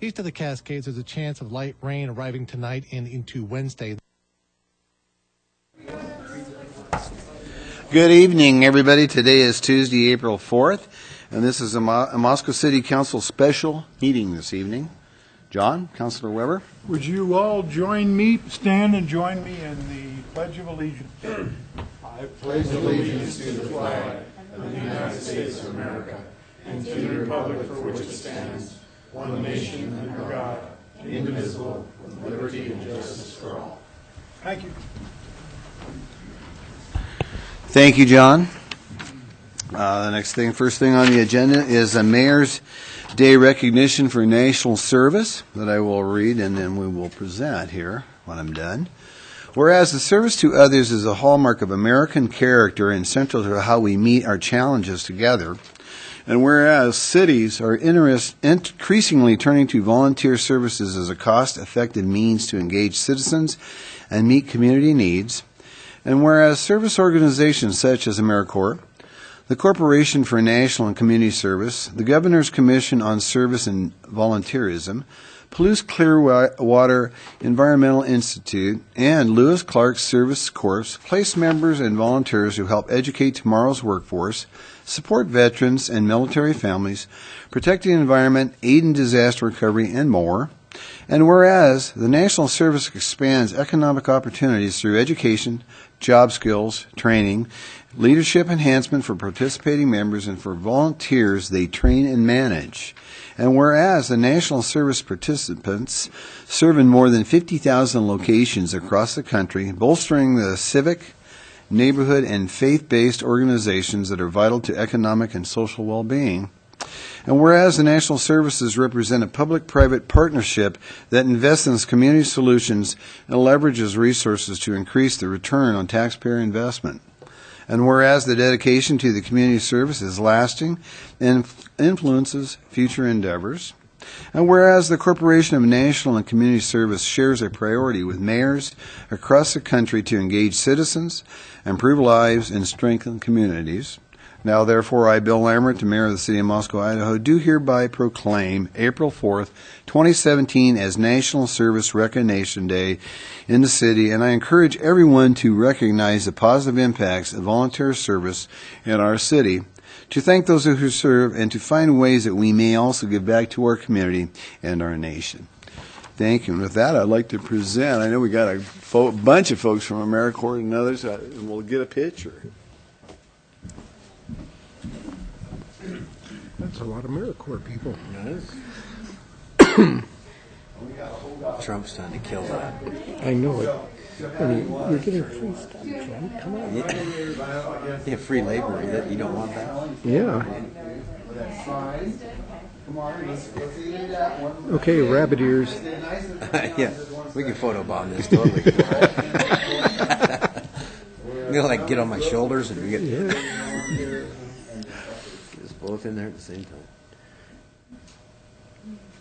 East of the Cascades, there's a chance of light rain arriving tonight and into Wednesday. Good evening, everybody. Today is Tuesday, April 4th, and this is a Moscow City Council special meeting this evening. John, Councilor Weber. Would you all stand and join me in the Pledge of Allegiance? I pledge allegiance to the flag of the United States of America and to the republic for which it stands, one nation under God, indivisible, with liberty and justice for all. Thank you. Thank you, John. First thing on the agenda is a Mayor's Day recognition for national service that I will read and then we will present here when I'm done. Whereas the service to others is a hallmark of American character and central to how we meet our challenges together, and whereas cities are increasingly turning to volunteer services as a cost-effective means to engage citizens and meet community needs, and whereas service organizations such as AmeriCorps, the Corporation for National and Community Service, the Governor's Commission on Service and Volunteerism, Palouse Clearwater Environmental Institute, and Lewis Clark Service Corps place members and volunteers who help educate tomorrow's workforce, support veterans and military families, protect the environment, aid in disaster recovery, and more. And whereas the National Service expands economic opportunities through education, job skills, training, leadership enhancement for participating members, and for volunteers they train and manage. And whereas the National Service participants serve in more than 50,000 locations across the country, bolstering the civic, neighborhood, and faith-based organizations that are vital to economic and social well-being. And whereas the National Services represent a public-private partnership that invests in community solutions and leverages resources to increase the return on taxpayer investment. And whereas the dedication to the community service is lasting and influences future endeavors. And whereas the Corporation of National and Community Service shares a priority with mayors across the country to engage citizens, improve lives, and strengthen communities. Now, therefore, I, Bill Lambert, the Mayor of the City of Moscow, Idaho, do hereby proclaim April 4th, 2017 as National Service Recognition Day in the city, and I encourage everyone to recognize the positive impacts of volunteer service in our city, to thank those who serve, and to find ways that we may also give back to our community and our nation. Thank you. And with that, I'd like to present, I know we got a bunch of folks from AmeriCorps and others, and we'll get a picture. That's a lot of AmeriCorps people. Trump's trying to kill that. I know it. I mean, you're getting free stuff, Trump. Come on. Yeah, free labor. You don't want that? Yeah. Okay, rabbit ears. Yeah, we can photobomb this totally. You know, like get on my shoulders and we get. Yeah. Both in there at the same time.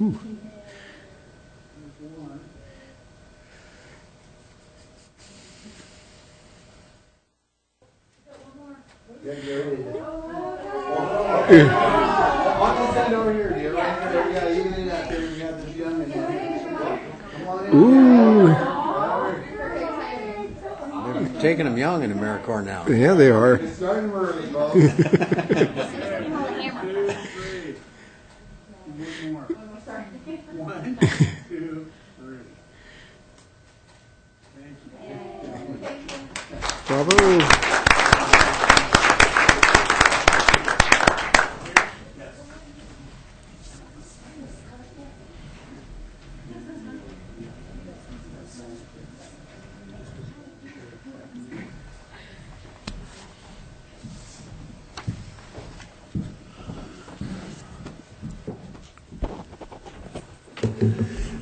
Ooh. Ooh. They're taking them young in AmeriCorps now. Yeah, they are. One, two, three. Bravo.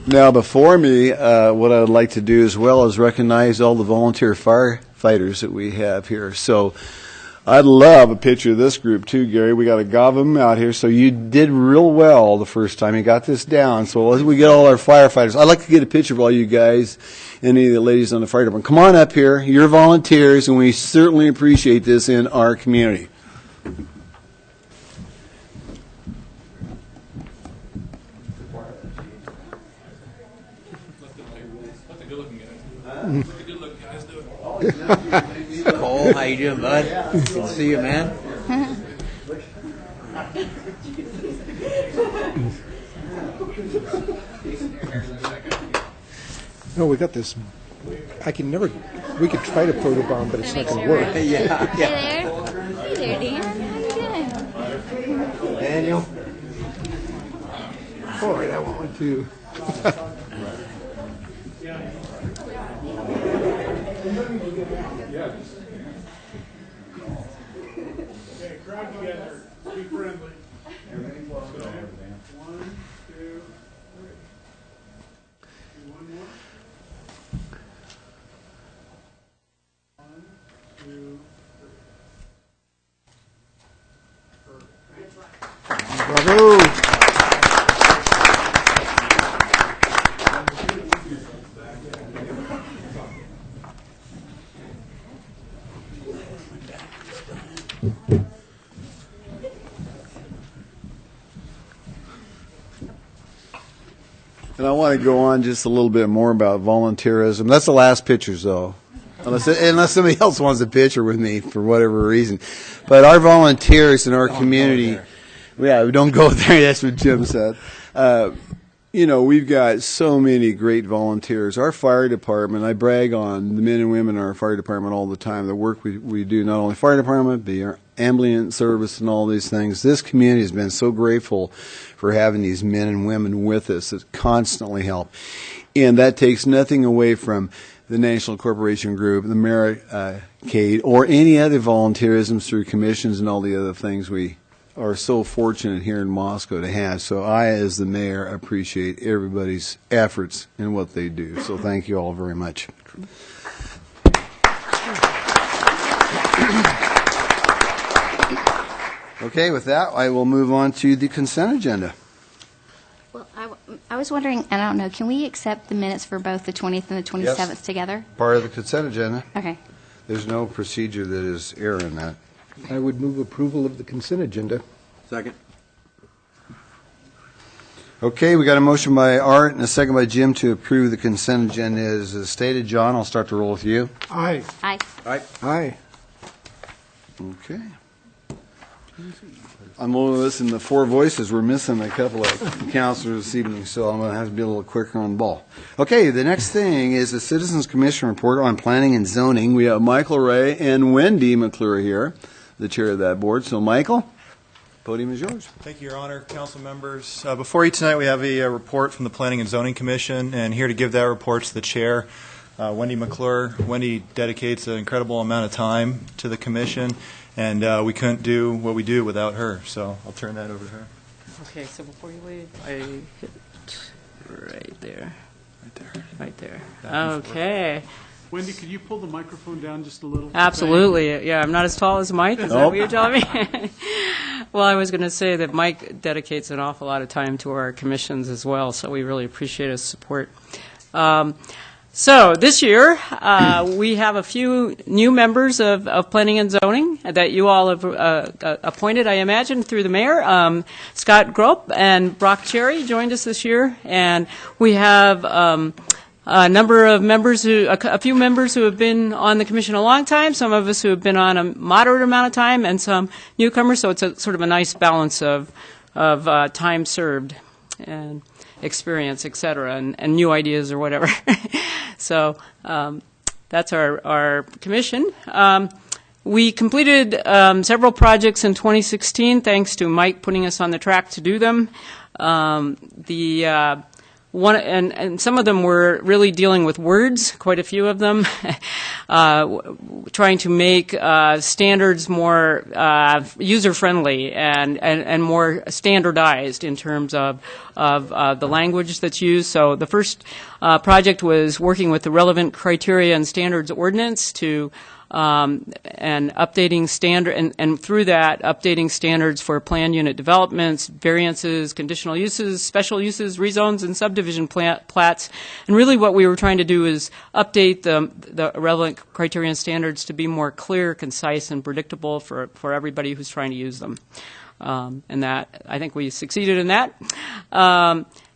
Now, before me, what I would like to do as well is recognize all the volunteer firefighters that we have here. So I'd love a picture of this group too, Gary. We got a gob of them out here. So you did real well the first time. You got this down. So as we get all our firefighters, I'd like to get a picture of all you guys, any of the ladies on the fire department. Come on up here. You're volunteers, and we certainly appreciate this in our community. Good looking guys. Good looking guys do it. Cole, how you doing, bud? Good to see you, man. No, we got this. I can never. We could try to photobomb, but it's not going to work. Yeah. Hey there, Dan. How you doing? Daniel. All right, I want one too. Okay, crowd together. Be friendly. One, two, three. Do one more. One, two, three. Bravo! And I want to go on just a little bit more about volunteerism. That's the last pictures, though, unless somebody else wants a picture with me for whatever reason. But our volunteers in our community, yeah, don't go there. That's what Jim said. You know, we've got so many great volunteers. Our fire department, I brag on the men and women in our fire department all the time, the work we do, not only fire department, but our ambulance service and all these things. This community has been so grateful for having these men and women with us that constantly help. And that takes nothing away from the National Corporation Group, the Americade, or any other volunteerism through commissions and all the other things we are so fortunate here in Moscow to have. So I, as the mayor, appreciate everybody's efforts in what they do. So thank you all very much. Okay, with that, I will move on to the consent agenda. Well, I was wondering, and I don't know, can we accept the minutes for both the 20th and the 27th together? Part of the consent agenda. Okay. There's no procedure that is error in that. I would move approval of the consent agenda. Second. Okay, we got a motion by Art and a second by Jim to approve the consent agenda as stated. John, I'll start the roll with you. Aye. Aye. Aye. Okay. I'm only listening to four voices. We're missing a couple of counselors this evening, so I'm going to have to be a little quicker on the ball. Okay, the next thing is the Citizens Commission report on planning and zoning. We have Michael Ray and Wendy McClure here, the chair of that board. So, Michael, podium is yours. Thank you, Your Honor, council members. Before you tonight, we have a report from the Planning and Zoning Commission, and here to give that report to the chair, Wendy McClure. Wendy dedicates an incredible amount of time to the commission, and we couldn't do what we do without her, so I'll turn that over to her. Okay, so before you leave, I hit right there. Right there. Right there. Okay. Wendy, could you pull the microphone down just a little? Absolutely. Yeah, I'm not as tall as Mike. Is that what you're telling me? Well, I was going to say that Mike dedicates an awful lot of time to our commissions as well, so we really appreciate his support. So this year, we have a few new members of Planning and Zoning that you all have appointed, I imagine, through the mayor. Scott Grope and Brock Cherry joined us this year, and we have a number of members, a few members who have been on the commission a long time, some of us who have been on a moderate amount of time, and some newcomers, so it's a sort of a nice balance of time served and experience, et cetera, and new ideas or whatever. So that's our commission. We completed several projects in 2016, thanks to Mike putting us on the track to do them. And some of them were really dealing with words, quite a few of them, trying to make standards more user-friendly and more standardized in terms of the language that's used. So the first project was working with the relevant criteria and standards ordinance to and updating standard, and through that, updating standards for plan unit developments, variances, conditional uses, special uses, rezones, and subdivision plats. And really what we were trying to do is update the relevant criteria and standards to be more clear, concise, and predictable for everybody who's trying to use them. And that, I think we succeeded in that.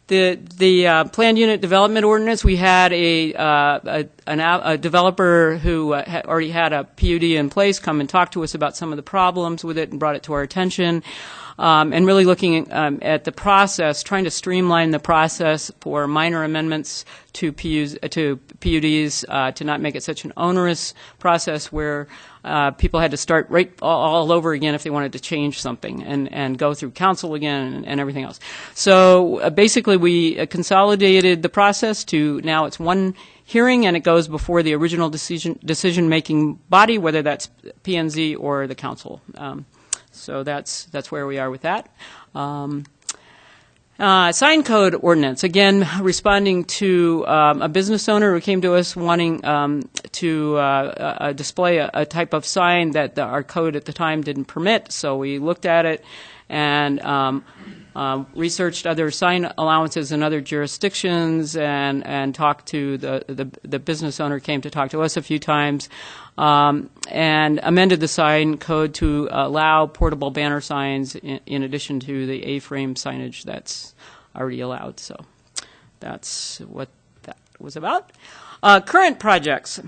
The planned unit development ordinance, we had a developer who already had a PUD in place come and talk to us about some of the problems with it and brought it to our attention. And really looking at the process, trying to streamline the process for minor amendments to PUDs, to not make it such an onerous process where people had to start right all over again if they wanted to change something and go through council again and everything else. So basically we consolidated the process to now it's one hearing and it goes before the original decision-making body, whether that's P&Z or the council. So that's where we are with that. Sign code ordinance, again, responding to a business owner who came to us wanting to display a type of sign that our code at the time didn't permit. So we looked at it and researched other sign allowances in other jurisdictions and talked to the business owner, came to talk to us a few times, and amended the sign code to allow portable banner signs in addition to the A-frame signage that's already allowed. So that's what that was about. Current projects.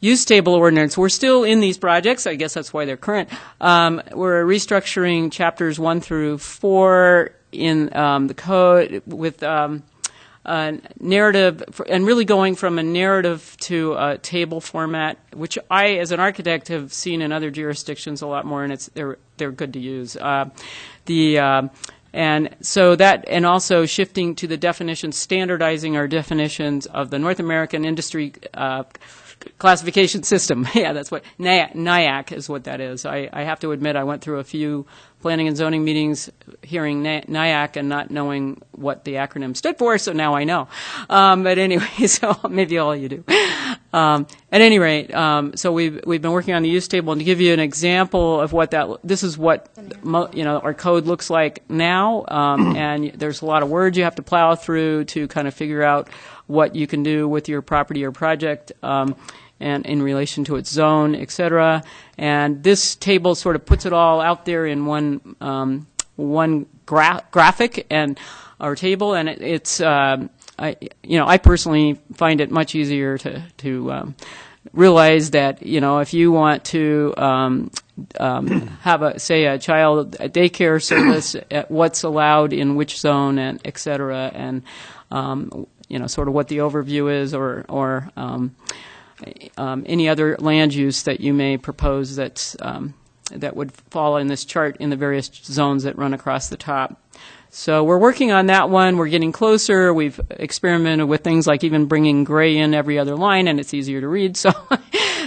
Use table ordinance. We're still in these projects. I guess that's why they're current. We're restructuring chapters 1 through 4 in the code with narrative, and really going from a narrative to a table format, which I, as an architect, have seen in other jurisdictions a lot more, and they're good to use. And so that, and also shifting to the definitions, standardizing our definitions of the North American Industry Classification System. Yeah, that's what NIAC is. What that is. I have to admit, I went through a few planning and zoning meetings hearing NIAC and not knowing what the acronym stood for, so now I know. But anyway, so maybe all you do. At any rate, so we've been working on the use table, and to give you an example of what this is what our code looks like now, and there's a lot of words you have to plow through to kind of figure out what you can do with your property or project, and in relation to its zone, et cetera. And this table sort of puts it all out there in one graphic and our table, and it's I personally find it much easier to realize that if you want to have a child daycare service, what's allowed in which zone, and et cetera, and sort of what the overview is, or any other land use that you may propose that would fall in this chart in the various zones that run across the top. So we're working on that one. We're getting closer. We've experimented with things like even bringing gray in every other line, and it's easier to read. So,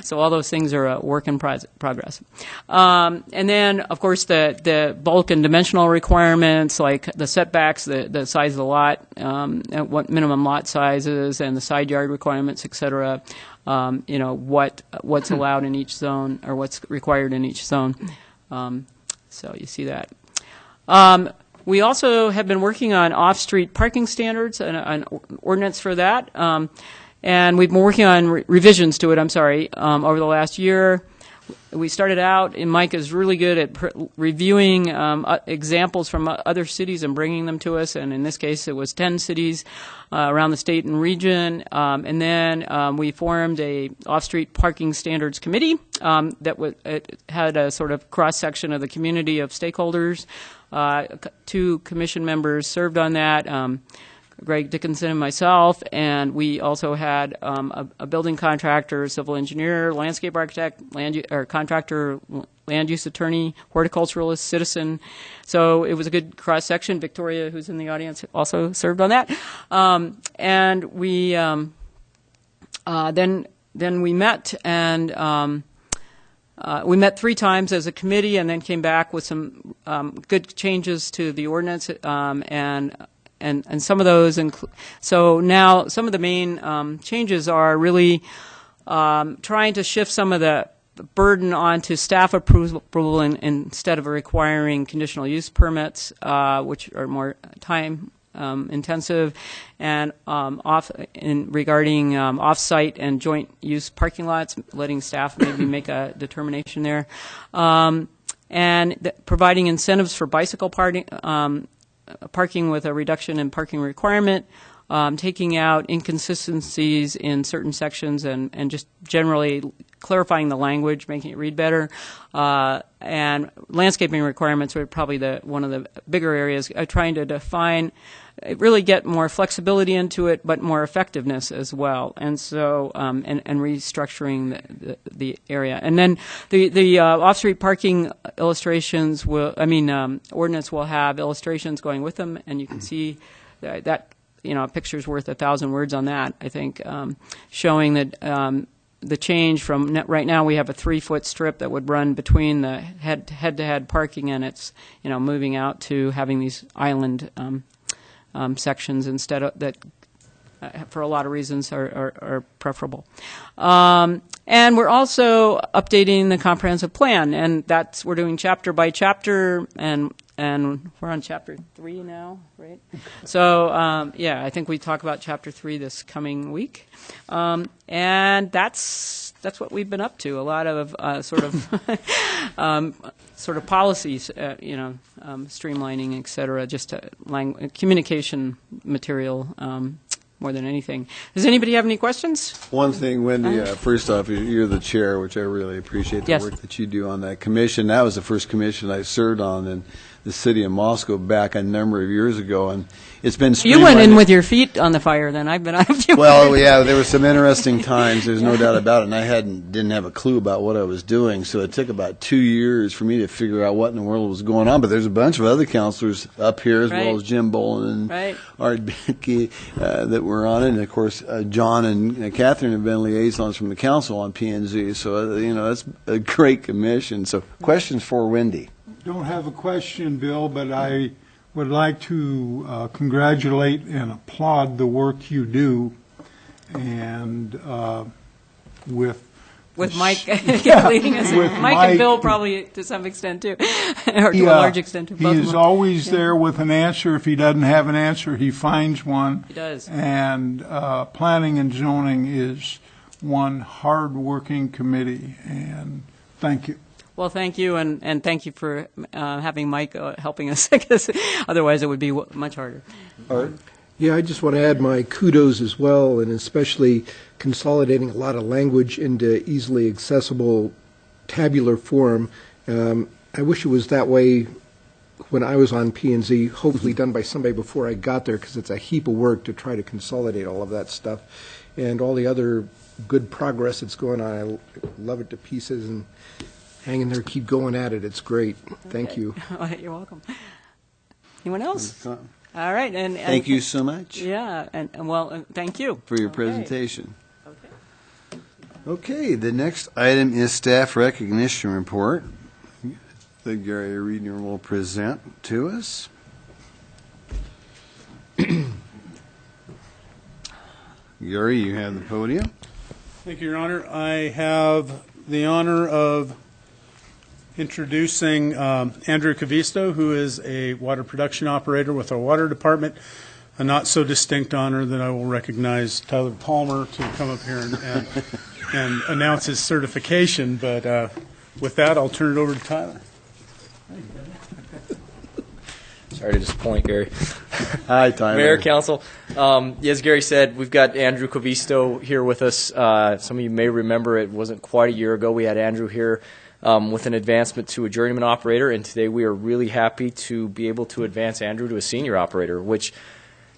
so all those things are a work in progress. And then, of course, the bulk and dimensional requirements, like the setbacks, the size of the lot, what minimum lot sizes, and the side yard requirements, et cetera. What's allowed in each zone, or what's required in each zone. So you see that. We also have been working on off-street parking standards and an ordinance for that, and we've been working on revisions to it. Over the last year. We started out, and Mike is really good at reviewing examples from other cities and bringing them to us, and in this case it was 10 cities around the state and region, and then we formed a off-street parking standards committee it had a sort of cross-section of the community of stakeholders. 2 commission members served on that, Greg Dickinson and myself, and we also had a building contractor, civil engineer, landscape architect, contractor, land use attorney, horticulturalist, citizen. So it was a good cross section. Victoria, who's in the audience, also served on that. And we then we met, and we met 3 times as a committee, and then came back with some good changes to the ordinance, and some of those so now some of the main changes are really trying to shift some of the burden onto staff approval instead of requiring conditional use permits, which are more time intensive, and regarding off-site and joint use parking lots, letting staff maybe make a determination there, and providing incentives for bicycle parking. parking with a reduction in parking requirement, taking out inconsistencies in certain sections, and just generally clarifying the language, making it read better. And landscaping requirements are probably one of the bigger areas, trying to define, really get more flexibility into it, but more effectiveness as well. And so, and restructuring the area. And then the off-street parking illustrations ordinance will have illustrations going with them, and you can see that a picture's worth 1,000 words on that, I think, showing that the change from right now we have a 3-foot strip that would run between the head-to-head parking, and it's moving out to having these island sections instead of that. For a lot of reasons are preferable. And we're also updating the comprehensive plan, and we're doing chapter by chapter, and we're on chapter 3 now, right? So I think we talk about chapter 3 this coming week, and that's what we've been up to. A lot of sort of policies, streamlining, et cetera, just communication material. More than anything. Does anybody have any questions? One thing, Wendy, first off, you're the chair, which I really appreciate the work that you do on that commission. That was the first commission I served on in the city of Moscow back a number of years ago, and it's been You went in with your feet on the fire, then. I've been on a few. Well, yeah, there were some interesting times. There's no doubt about it, and I didn't have a clue about what I was doing, so it took about 2 years for me to figure out what in the world was going on. But there's a bunch of other counselors up here, as well as Jim Bolin and Art Bickey, that were on it, and of course John and Catherine have been liaisons from the council on P&Z. So that's a great commission. So questions for Wendy? Don't have a question, Bill, but I would like to congratulate and applaud the work you do, and with Mike leading us. With Mike and Bill probably to some extent too, or to a large extent to both. He's always there with an answer. If he doesn't have an answer, he finds one. He does. And planning and zoning is one hard-working committee, and thank you. Well, thank you, and thank you for having Mike helping us, because otherwise it would be much harder. Yeah, I just want to add my kudos as well, and especially consolidating a lot of language into easily accessible tabular form. I wish it was that way when I was on P&Z, hopefully done by somebody before I got there, because it's a heap of work to try to consolidate all of that stuff. And all the other good progress that's going on, I love it to pieces, and hang in there, keep going at it. It's great. Thank you. You're welcome. Anyone else? All right. And thank you so much. Yeah. And thank you. For your presentation. Okay. The next item is staff recognition report that Gary Reedner will present to us. Gary, you have the podium. Thank you, Your Honor. I have the honor of introducing Andrew Cavisto, who is a water production operator with our water department. A not so distinct honor that I will recognize Tyler Palmer to come up here and announce his certification. But with that, I'll turn it over to Tyler. Sorry to disappoint, Gary. Hi, Tyler. Mayor, Council. As Gary said, we've got Andrew Cavisto here with us. Some of you may remember it wasn't quite a year ago we had Andrew here with an advancement to a journeyman operator, and today we are really happy to be able to advance Andrew to a senior operator, which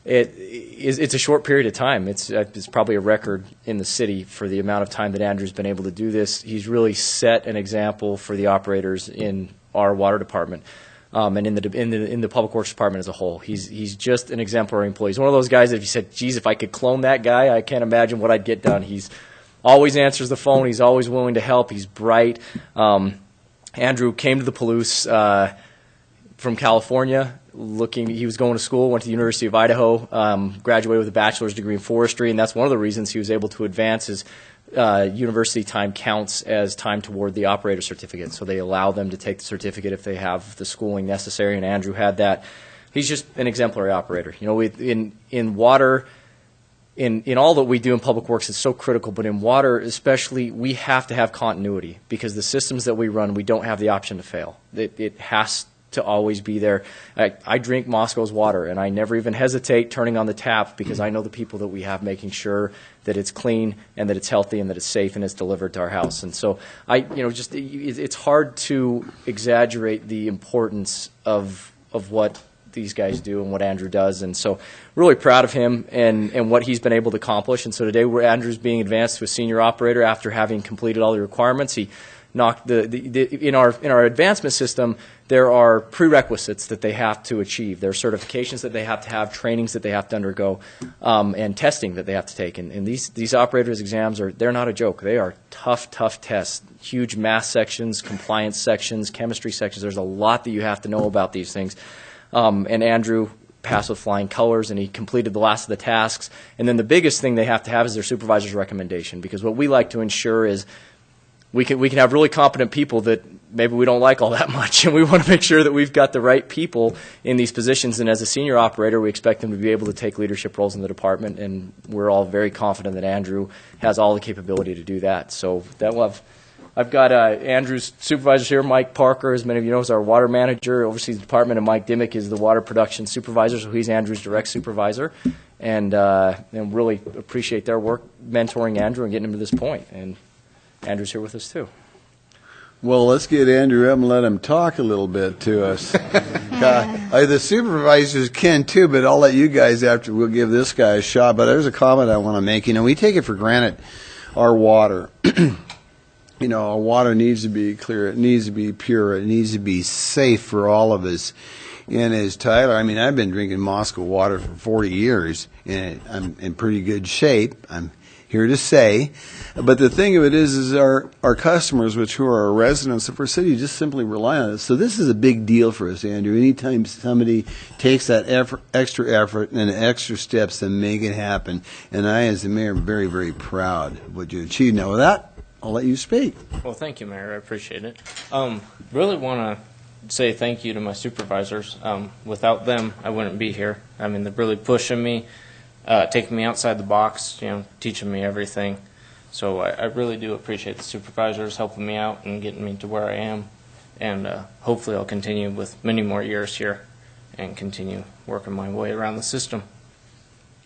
it's a short period of time. It's probably a record in the city for the amount of time that Andrew's been able to do this. He's really set an example for the operators in our water department. And in the public works department as a whole, he's just an exemplary employee. He's one of those guys that if you said, "Geez, if I could clone that guy, I can't imagine what I'd get done." He's always answers the phone. He's always willing to help. He's bright. Andrew came to the Palouse from California. He was going to school, went to the University of Idaho, graduated with a bachelor's degree in forestry, and that's one of the reasons he was able to advance his university time counts as time toward the operator certificate. So they allow them to take the certificate if they have the schooling necessary, and Andrew had that. He's just an exemplary operator. You know, in water, in all that we do in public works, it's so critical, but in water especially, we have to have continuity because the systems that we run, we don't have the option to fail. It has to always be there. I drink Moscow's water, and I never even hesitate turning on the tap because I know the people that we have making sure that it's clean and that it's healthy and that it's safe and it's delivered to our house. And so it's hard to exaggerate the importance of what these guys do and what Andrew does. And so really proud of him and what he's been able to accomplish. And so today Andrew's being advanced to a senior operator after having completed all the requirements. He knocked in our advancement system, there are prerequisites that they have to achieve. There are certifications that they have, trainings that they have to undergo, and testing that they have to take. And these operators exams they're not a joke. They are tough tests. Huge math sections, compliance sections, chemistry sections. There's a lot that you have to know about these things. And Andrew passed with flying colors, and he completed the last of the tasks. And then the biggest thing they have to have is their supervisor's recommendation, because what we like to ensure is we can have really competent people that maybe we don't like all that much, and we want to make sure that we've got the right people in these positions. And as a senior operator, we expect them to be able to take leadership roles in the department, and we're all very confident that Andrew has all the capability to do that. So that will have. I've got Andrew's supervisors here. Mike Parker, as many of you know, is our water manager, oversees the department, and Mike Dimmick is the water production supervisor, so he's Andrew's direct supervisor. And really appreciate their work mentoring Andrew and getting him to this point. And Andrew's here with us, too. Well, let's get Andrew up and let him talk a little bit to us. The supervisors can, too, but I'll let you guys after. We'll give this guy a shot. But there's a comment I want to make. We take it for granted, our water. Our water needs to be clear, it needs to be pure, it needs to be safe for all of us. And as Tyler, I've been drinking Moscow water for 40 years, and I'm in pretty good shape, I'm here to say. But the thing of it is our customers, who are our residents of our city, just simply rely on us. So this is a big deal for us, Andrew. Anytime somebody takes that extra effort and extra steps to make it happen, and I, as the mayor, am very, very proud of what you achieved. Now, with that, I'll let you speak. Well, thank you, Mayor. I appreciate it. Really want to say thank you to my supervisors. Without them, I wouldn't be here. They're really pushing me, taking me outside the box, teaching me everything. So I really do appreciate the supervisors helping me out and getting me to where I am. And hopefully I'll continue with many more years here and continue working my way around the system.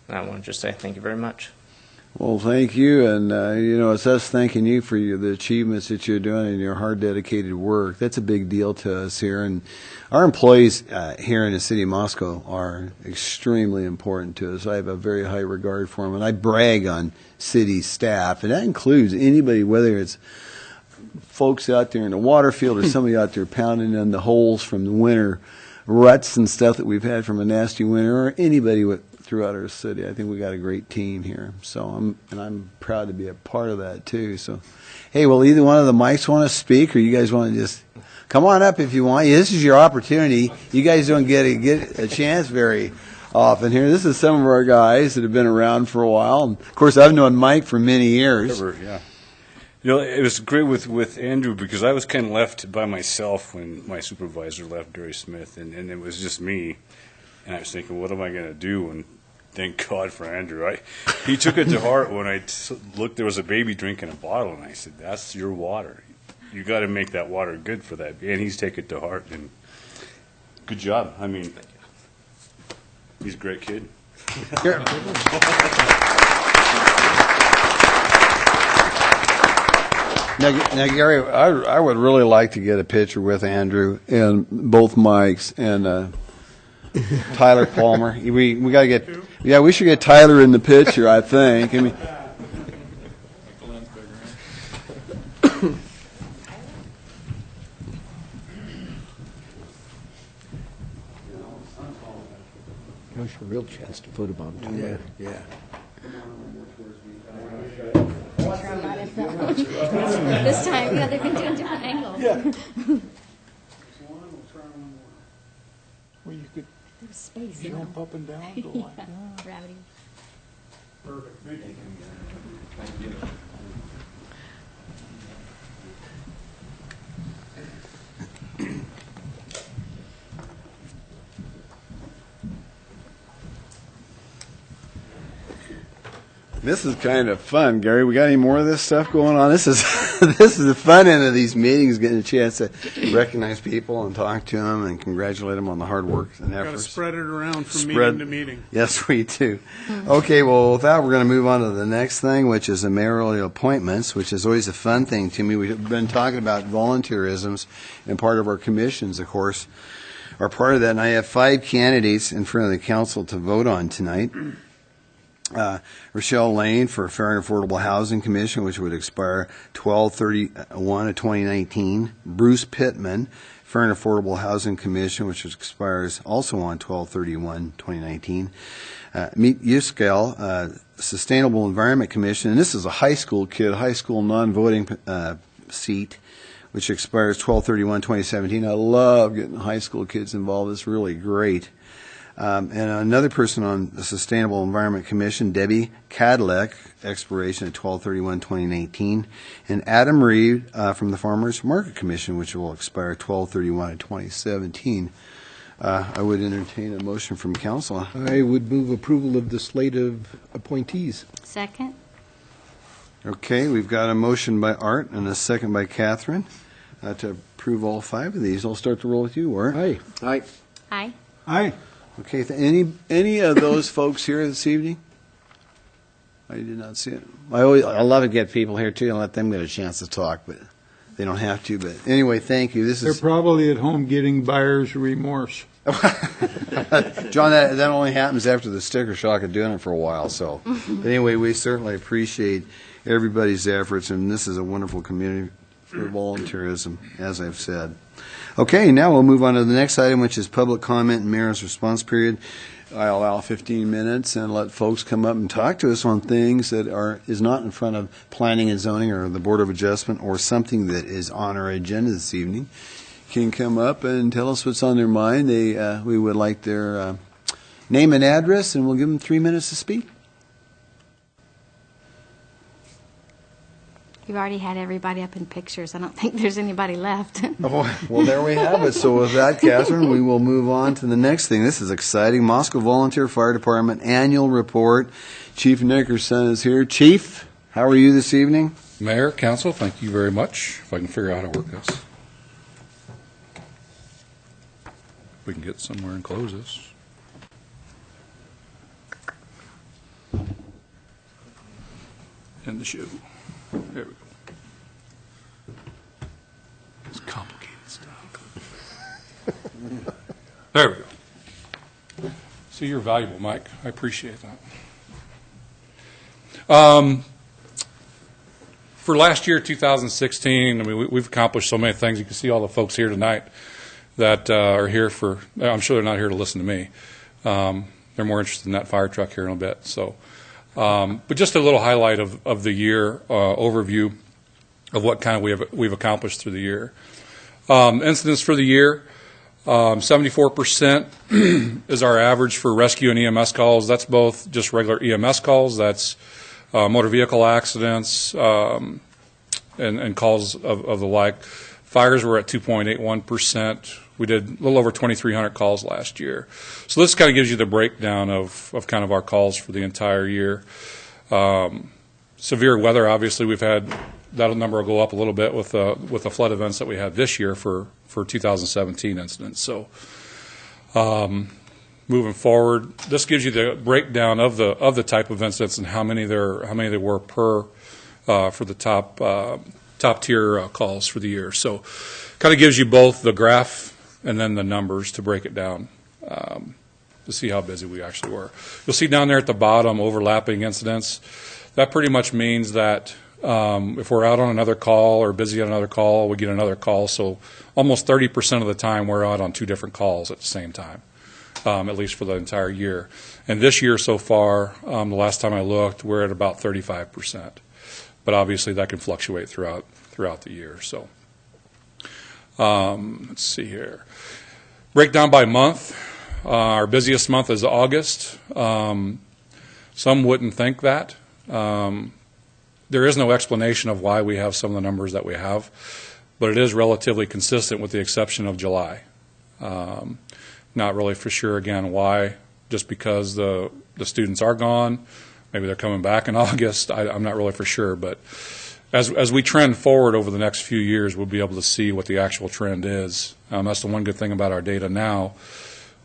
And I want to just say thank you very much. Well, thank you, and it's us thanking you for the achievements that you're doing and your hard, dedicated work. That's a big deal to us here, and our employees here in the city of Moscow are extremely important to us. I have a very high regard for them, and I brag on city staff, and that includes anybody, whether it's folks out there in the water field or somebody out there pounding in the holes from the winter ruts and stuff that we've had from a nasty winter, or anybody throughout our city. I think we got a great team here. So I'm proud to be a part of that too. So, hey, well, either one of the mics want to speak, or you guys want to just come on up if you want. This is your opportunity. You guys don't get a chance very often here. This is some of our guys that have been around for a while. And of course, I've known Mike for many years. Yeah. It was great with Andrew, because I was kind of left by myself when my supervisor left, Gary Smith, and it was just me. And I was thinking, what am I going to do? And thank God for Andrew. He took it to heart when I looked. There was a baby drinking a bottle, and I said, "That's your water. You got to make that water good for that." And he's taken it to heart. And good job. He's a great kid. Now, Gary, I would really like to get a picture with Andrew and both Mikes and Tyler Palmer. We got to get. Yeah, we should get Tyler in the picture, I think. There's a real chance to photobomb Tyler. Yeah. This time, they've been doing different angles. Yeah. Well, you could There's space. jump up and down, go like that. Gravity. Perfect. Thank you. This is kind of fun, Gary. We got any more of this stuff going on? This is this is the fun end of these meetings, getting a chance to recognize people and talk to them and congratulate them on the hard work and efforts. Got to spread it around from Spread- meeting to meeting. Yes, we do. Okay, well, with that, we're going to move on to the next thing, which is the mayoral appointments, which is always a fun thing to me. We've been talking about volunteerisms, and part of our commissions, of course, are part of that. And I have 5 candidates in front of the council to vote on tonight. Rochelle Lane for Fair and Affordable Housing Commission, which would expire 12/31 of 2019. Bruce Pittman, Fair and Affordable Housing Commission, which expires also on 12/31/2019. Meet Yuskell, Sustainable Environment Commission, and this is a high school kid, high school non-voting seat, which expires 12/31/2017. I love getting high school kids involved. It's really great. And another person on the Sustainable Environment Commission, Debbie Cadillac, expiration at 12/31/2018, and Adam Reed from the Farmers Market Commission, which will expire 12/31/2017. I would entertain a motion from council. I would move approval of the slate of appointees. Second? Okay, we've got a motion by Art and a second by Catherine to approve all 5 of these. I'll start the roll with you, Art. Aye. Aye. Aye. Aye. Okay, any of those folks here this evening? I did not see it. I love to get people here too and let them get a chance to talk, but they don't have to. But anyway, thank you. They're probably at home getting buyer's remorse. John, that only happens after the sticker shock of doing it for a while. So, but anyway, we certainly appreciate everybody's efforts, and this is a wonderful community for volunteerism, as I've said. Okay, now we'll move on to the next item, which is public comment and mayor's response period. I'll allow 15 minutes and let folks come up and talk to us on things that is not in front of planning and zoning or the Board of Adjustment or something that is on our agenda this evening. Can come up and tell us what's on their mind. We would like their name and address, and we'll give them 3 minutes to speak. You've already had everybody up in pictures. I don't think there's anybody left. Oh, well, there we have it. So with that, Catherine, we will move on to the next thing. This is exciting. Moscow Volunteer Fire Department Annual Report. Chief Nickerson is here. Chief, how are you this evening? Mayor, Council, thank you very much. If I can figure out how to work this. We can get somewhere and close this. End the show. There we go. It's complicated stuff. There we go. So you're valuable, Mike. I appreciate that. For last year, 2016, I mean, we've accomplished so many things. You can see all the folks here tonight that are here for, I'm sure they're not here to listen to me. They're more interested in that fire truck here in a bit. So, but just a little highlight of the year overview of what kind of we've accomplished through the year. Incidents for the year, 74% is our average for rescue and EMS calls. That's both just regular EMS calls. That's motor vehicle accidents and calls of the like. Fires were at 2.81%. We did a little over 2,300 calls last year. So this kind of gives you the breakdown of kind of our calls for the entire year. Severe weather, obviously, we've had that number will go up a little bit with the flood events that we had this year for 2017 incidents. So moving forward, this gives you the breakdown of the type of incidents and how many there were per for the top tier calls for the year. So kind of gives you both the graph and then the numbers to break it down to see how busy we actually were. You'll see down there at the bottom overlapping incidents. That pretty much means that if we're out on another call or busy on another call, we get another call. So almost 30% of the time we're out on 2 different calls at the same time, at least for the entire year. And this year so far, the last time I looked, we're at about 35%. But obviously that can fluctuate throughout the year. So let's see here. Breakdown by month. Our busiest month is August. Some wouldn't think that. There is no explanation of why we have some of the numbers that we have, but it is relatively consistent with the exception of July. Not really for sure, again, why. Just because the students are gone maybe they're coming back in August. I'm not really for sure, but as we trend forward over the next few years, we'll be able to see what the actual trend is. That's the one good thing about our data now.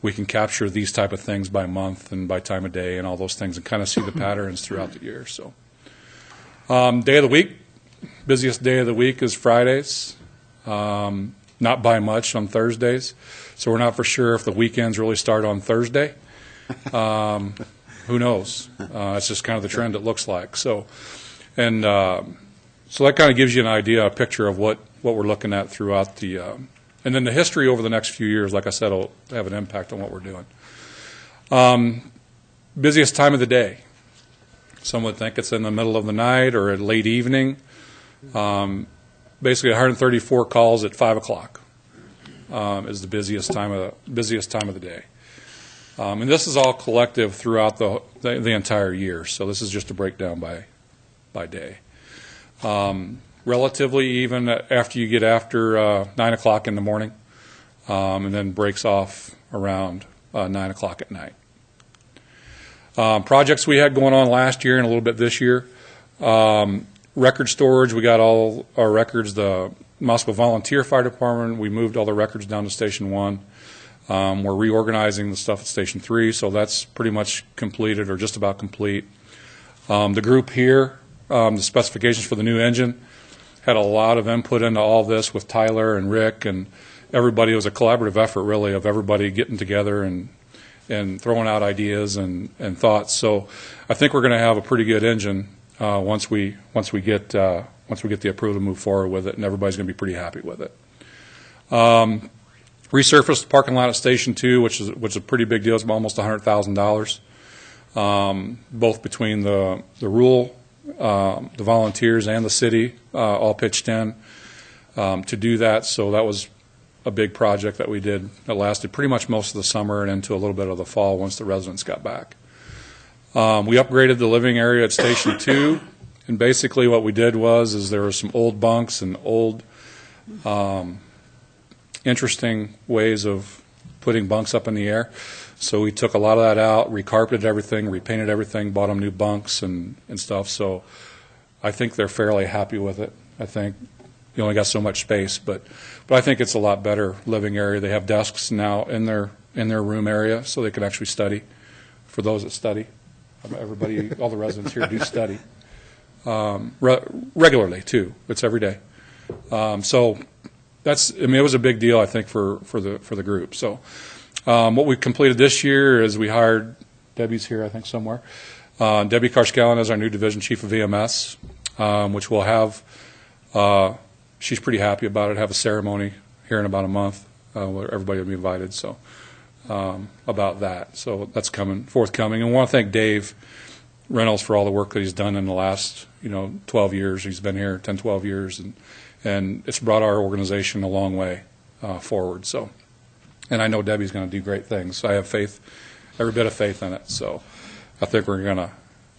We can capture these type of things by month and by time of day and all those things and kind of see the patterns throughout the year. So, day of the week, busiest day of the week is Fridays, not by much on Thursdays. So we're not for sure if the weekends really start on Thursday. Who knows? It's just kind of the trend it looks like. So, and so that kind of gives you an idea, a picture of what we're looking at throughout the, and then the history over the next few years, like I said, will have an impact on what we're doing. Busiest time of the day. Some would think it's in the middle of the night or at late evening. Basically, 134 calls at 5 o'clock is the busiest time of the day. And this is all collective throughout the entire year. So this is just a breakdown by day. Relatively even after you get after 9 o'clock in the morning, and then breaks off around 9 o'clock at night. Projects we had going on last year and a little bit this year. Record storage, we got all our records. The Moscow Volunteer Fire Department, we moved all the records down to Station 1. We're reorganizing the stuff at Station 3, so that's pretty much completed or just about complete. The group here, the specifications for the new engine, had a lot of input into all this with Tyler and Rick and everybody. It was a collaborative effort, really, of everybody getting together and throwing out ideas and thoughts. So I think we're going to have a pretty good engine once we get the approval to move forward with it, and everybody's going to be pretty happy with it. Resurfaced the parking lot at Station 2, which is a pretty big deal. It's almost $100,000, both between the rural, the volunteers, and the city all pitched in to do that. So that was a big project that we did that lasted pretty much most of the summer and into a little bit of the fall once the residents got back. We upgraded the living area at Station 2, and basically what we did was there were some old bunks and old interesting ways of putting bunks up in the air. So we took a lot of that out, recarpeted everything, repainted everything, bought them new bunks and stuff. So I think they're fairly happy with it. I think you only got so much space, but I think it's a lot better living area. They have desks now in their room area, so they can actually study. For those that study, everybody, all the residents here do study regularly too. It's every day. So it was a big deal, I think, for the group. So what we completed this year is we hired, Debbie's here, I think, somewhere. Debbie Karskalen is our new division chief of EMS, which we'll have. She's pretty happy about it. Have a ceremony here in about a month where everybody will be invited. So about that. So that's forthcoming. And I want to thank Dave Reynolds for all the work that he's done in the last 12 years. He's been here 10, 12 years, and it's brought our organization a long way forward. So, and I know Debbie's going to do great things. I have faith, every bit of faith in it. So I think we're going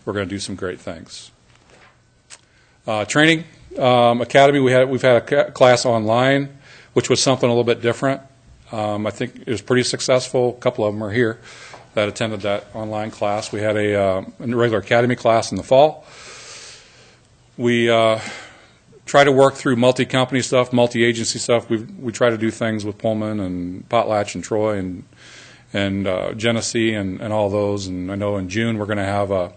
to do some great things. Training Academy, we've had a class online, which was something a little bit different. I think it was pretty successful. A couple of them are here that attended that online class. We had a regular academy class in the fall. We try to work through multi-company stuff, multi-agency stuff. We try to do things with Pullman and Potlatch and Troy and Genesee and all those. And I know in June we're going to have a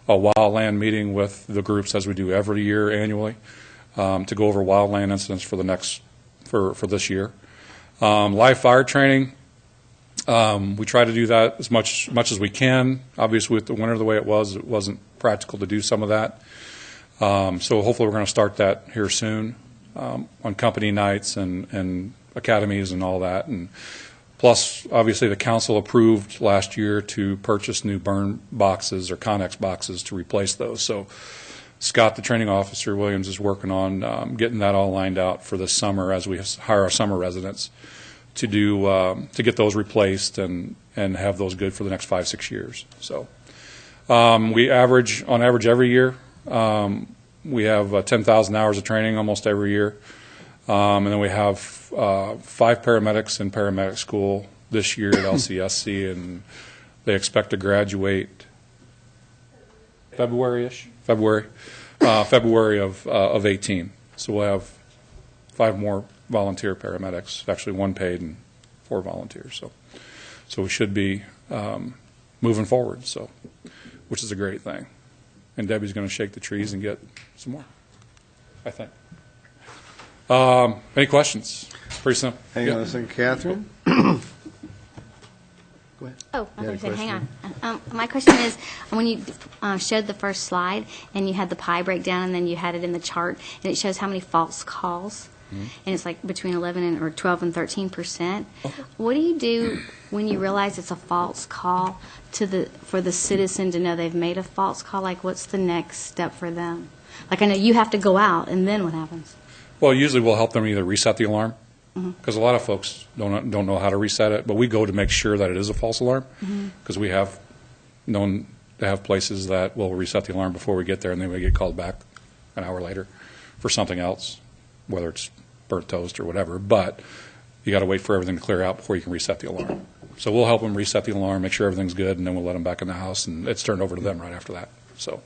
wildland meeting with the groups, as we do every year annually, to go over wildland incidents for this year. Live fire training, we try to do that as much as we can. Obviously, with the winter the way it wasn't practical to do some of that. So hopefully we're going to start that here soon on company nights and academies and all that. And plus, obviously, the council approved last year to purchase new burn boxes or Connex boxes to replace those. So Scott, the training officer, Williams, is working on getting that all lined out for this summer as we hire our summer residents to get those replaced and have those good for the next 5-6 years. So we average every year. We have 10,000 hours of training almost every year. And then we have 5 paramedics in paramedic school this year at LCSC, and they expect to graduate February-ish, February of 18. So we'll have 5 more volunteer paramedics, actually 1 paid and 4 volunteers. So we should be moving forward, which is a great thing. And Debbie's going to shake the trees and get some more, I think. Any questions? Pretty simple. Hang on a second, Catherine. Go ahead. Oh, I You had a was going to say, hang question? on. My question is, when you showed the first slide and you had the pie breakdown and then you had it in the chart and it shows how many false calls, and it's like between 11 or 12 and 13%. What do you do when you realize it's a false call for the citizen to know they've made a false call? Like, what's the next step for them? Like, I know you have to go out, and then what happens? Well, usually we'll help them either reset the alarm, because a lot of folks don't know how to reset it, but we go to make sure that it is a false alarm, because we have known to have places that will reset the alarm before we get there, and then we get called back an hour later for something else, whether it's burnt toast or whatever. But you got to wait for everything to clear out before you can reset the alarm. So we'll help them reset the alarm, make sure everything's good, and then we'll let them back in the house, and it's turned over to them right after that. So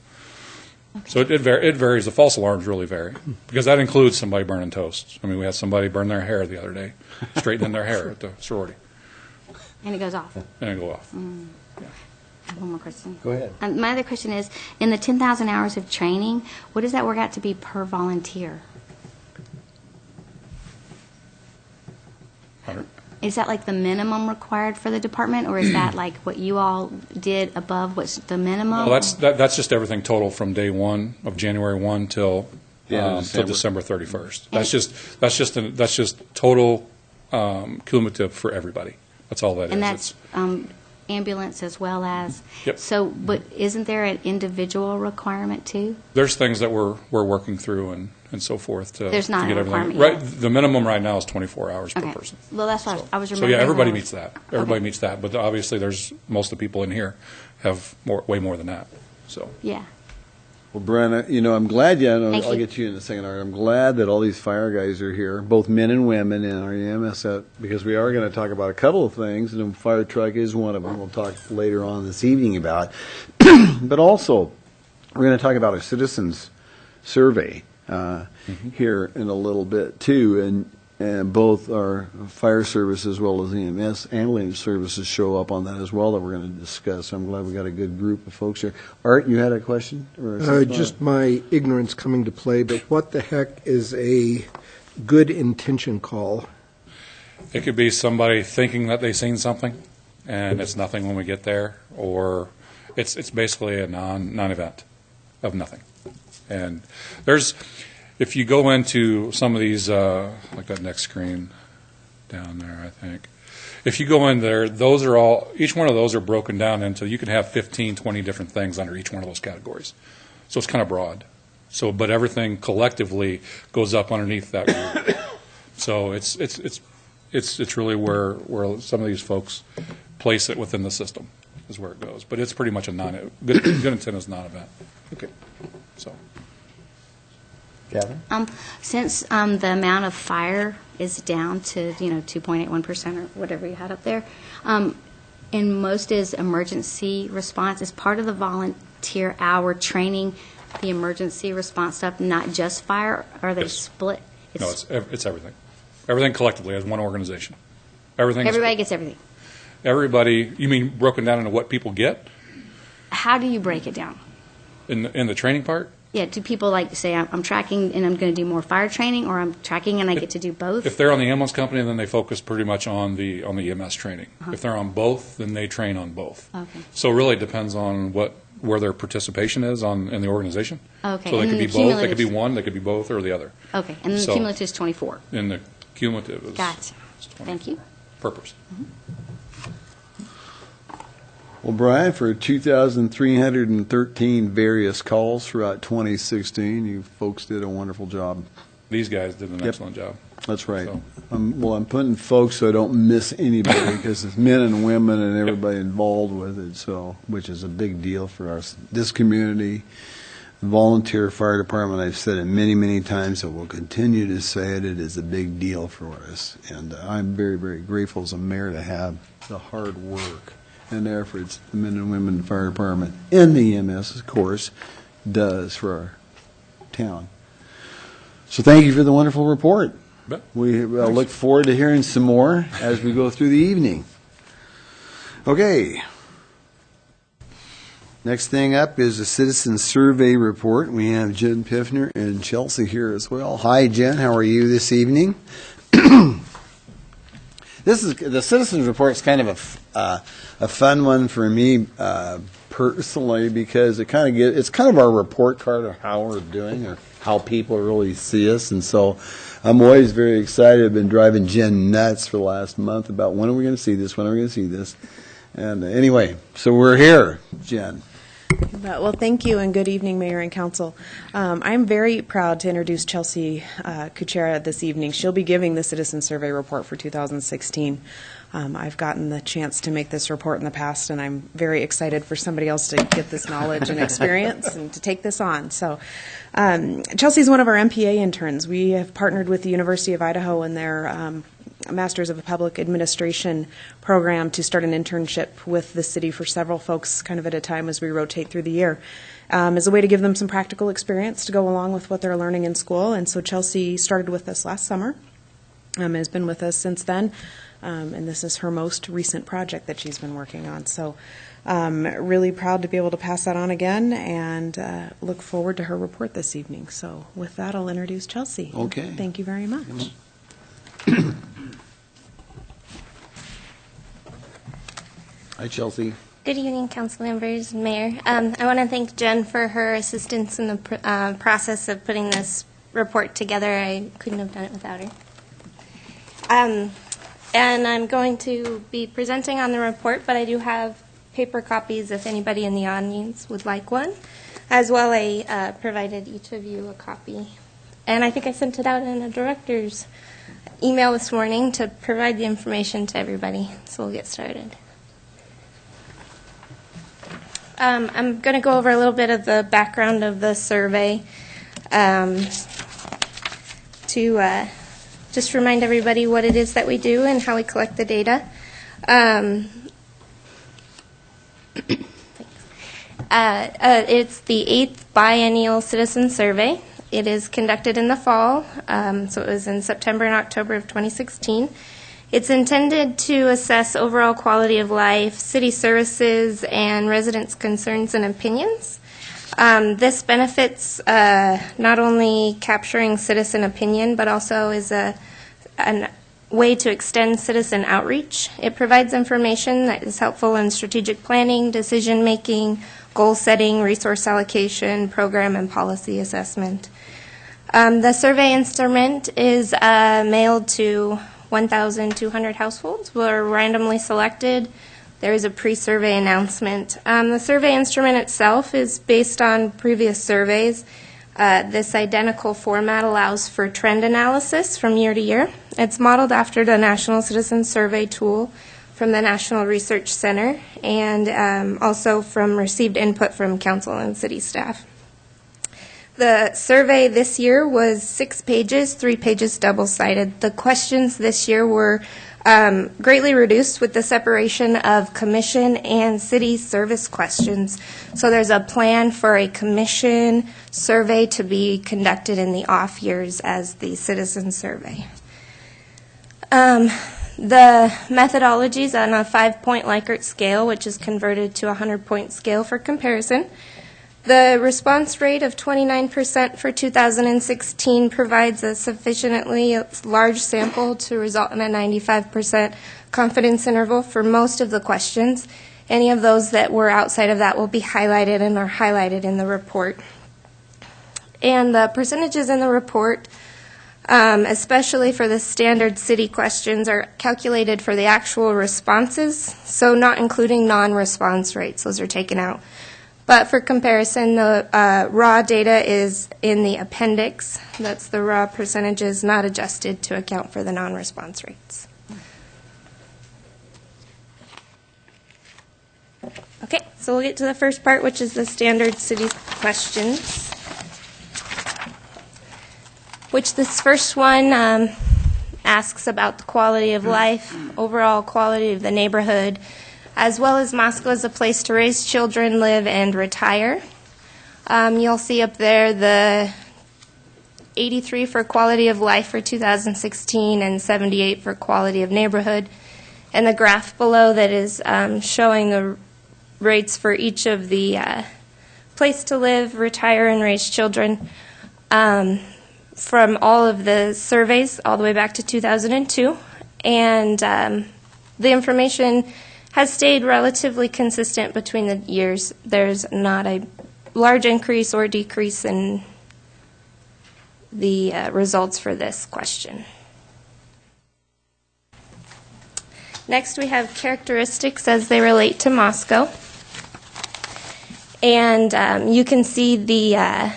it varies. The false alarms really vary, because that includes somebody burning toast. I mean, we had somebody burn their hair the other day, straightening their hair at the sorority. And it goes off. And it go off. I have one more question. Go ahead. My other question is, in the 10,000 hours of training, what does that work out to be per volunteer? 100. Is that like the minimum required for the department, or is that like what you all did above what's the minimum? Well, that's just everything total from day 1 of January 1 till December 31st. That's just total cumulative for everybody. That's all that is. And that's ambulance as well as. Yep. So, but isn't there an individual requirement too? There's things that we're working through and so forth to There's not to get a everything requirement right. yet. The minimum right now is 24 hours per person. Well, that's what I was So remembering. yeah, everybody more. meets that. Everybody meets that. But obviously, most of the people in here have way more than that. So Yeah. Well, Brian, I'm glad Thank I'll you. get you in a second, Art. I'm glad that all these fire guys are here, both men and women in our EMS, because we are going to talk about a couple of things, and the fire truck is one of them. We'll talk later on this evening about. But also, we're going to talk about our citizens survey here in a little bit too, and both our fire service as well as EMS ambulance services show up on that as well that we're going to discuss. So I'm glad we got a good group of folks here. Art, you had a question? Just my ignorance coming to play, but what the heck is a good intention call? it could be somebody thinking that they've seen something, and it's nothing when we get there, or it's basically a non-event of nothing. And if you go into some of these, like that next screen down there, I think, if you go in there, each one of those are broken down into, you can have 15, 20 different things under each one of those categories. So it's kind of broad. But everything collectively goes up underneath that group. So it's really where some of these folks place it within the system is where it goes. But it's pretty much good intent is non-event. Okay. So. Catherine? Since the amount of fire is down to 2.81% or whatever you had up there, and most is emergency response, is part of the volunteer hour training the emergency response stuff, not just fire? Are they Yes. split? No, it's everything. Everything collectively as one organization. Everybody gets everything. Everybody, you mean broken down into what people get How do you break it down? in the training part? Yeah, do people like say I'm tracking and I'm going to do more fire training, or I'm tracking and I get to do both? If they're on the ambulance company, then they focus pretty much on the EMS training. If they're on both, then they train on both. Okay. So it really depends on where their participation is in the organization. Okay, So they and could then be the both, they could be cumulative- one, they could be both, or the other. Okay, and then the So- cumulative is 24. And the cumulative is Gotcha. Thank you. purpose. Well, Brian, for 2,313 various calls throughout 2016, you folks did a wonderful job. These guys did an Yep. excellent job. That's right. So- I'm putting folks so I don't miss anybody because it's men and women and everybody involved with it, so which is a big deal for this community. The volunteer fire department, I've said it many, many times, and will continue to say it. It is a big deal for us, and I'm very, very grateful as a mayor to have the hard work and efforts the men and women in the fire department and the EMS, of course, does for our town. So thank you for the wonderful report. Bet. We look forward to hearing some more as we go through the evening. Okay. Next thing up is a citizen survey report. We have Jen Piffner and Chelsea here as well. Hi, Jen. How are you this evening? This is the citizens report is kind of a fun one for me personally, because it's kind of our report card of how we're doing or how people really see us, and so I'm always very excited. I've been driving Jen nuts for the last month about when are we going to see this, when are we going to see this, and anyway, so we're here, Jen. Well, thank you, and good evening, Mayor and Council. I'm very proud to introduce Chelsea Kuchera this evening. She'll be giving the Citizen Survey Report for 2016. I've gotten the chance to make this report in the past, and I'm very excited for somebody else to get this knowledge and experience and to take this on. So Chelsea's one of our MPA interns. We have partnered with the University of Idaho and their Masters of Public Administration program to start an internship with the city for several folks kind of at a time as we rotate through the year, as a way to give them some practical experience to go along with what they're learning in school. And so Chelsea started with us last summer, has been with us since then, and this is her most recent project that she's been working on. So really proud to be able to pass that on again, and look forward to her report this evening. So with that, I'll introduce Chelsea. Okay. Thank you very much. Hi, Chelsea. Good evening, council members, mayor. I want to thank Jen for her assistance in the process of putting this report together. I couldn't have done it without her. And I'm going to be presenting on the report, but I do have paper copies if anybody in the audience would like one, as well. I provided each of you a copy. And I think I sent it out in a director's email this morning to provide the information to everybody. So we'll get started. I'm going to go over a little bit of the background of the survey to just remind everybody what it is that we do and how we collect the data. It's the 8th biennial citizen survey. It is conducted in the fall, so it was in September and October of 2016. It's intended to assess overall quality of life, city services, and residents' concerns and opinions. This benefits not only capturing citizen opinion, but also is a way to extend citizen outreach. It provides information that is helpful in strategic planning, decision-making, goal setting, resource allocation, program and policy assessment. The survey instrument is mailed to 1,200 households were randomly selected. There is a pre-survey announcement. The survey instrument itself is based on previous surveys. This identical format allows for trend analysis from year to year. It's modeled after the National Citizen Survey tool from the National Research Center, and also from received input from council and city staff. The survey this year was 6 pages, 3 pages double-sided. The questions this year were greatly reduced with the separation of commission and city service questions. So there's a plan for a commission survey to be conducted in the off years as the citizen survey. The methodology is on a 5-point Likert scale, which is converted to a 100-point scale for comparison. The response rate of 29% for 2016 provides a sufficiently large sample to result in a 95% confidence interval for most of the questions. Any of those that were outside of that will be highlighted and are highlighted in the report. And the percentages in the report, especially for the standard city questions, are calculated for the actual responses, so not including non-response rates. Those are taken out. But for comparison, the raw data is in the appendix. That's the raw percentages not adjusted to account for the non-response rates. Okay, so we'll get to the first part, which is the standard city questions, which this first one asks about the quality of life, overall quality of the neighborhood, as well as Moscow as a place to raise children, live, and retire. You'll see up there the 83 for quality of life for 2016 and 78 for quality of neighborhood. And the graph below that is showing the rates for each of the place to live, retire, and raise children from all of the surveys all the way back to 2002. And the information has stayed relatively consistent between the years. There's not a large increase or decrease in the results for this question. Next, we have characteristics as they relate to Moscow. And you can see the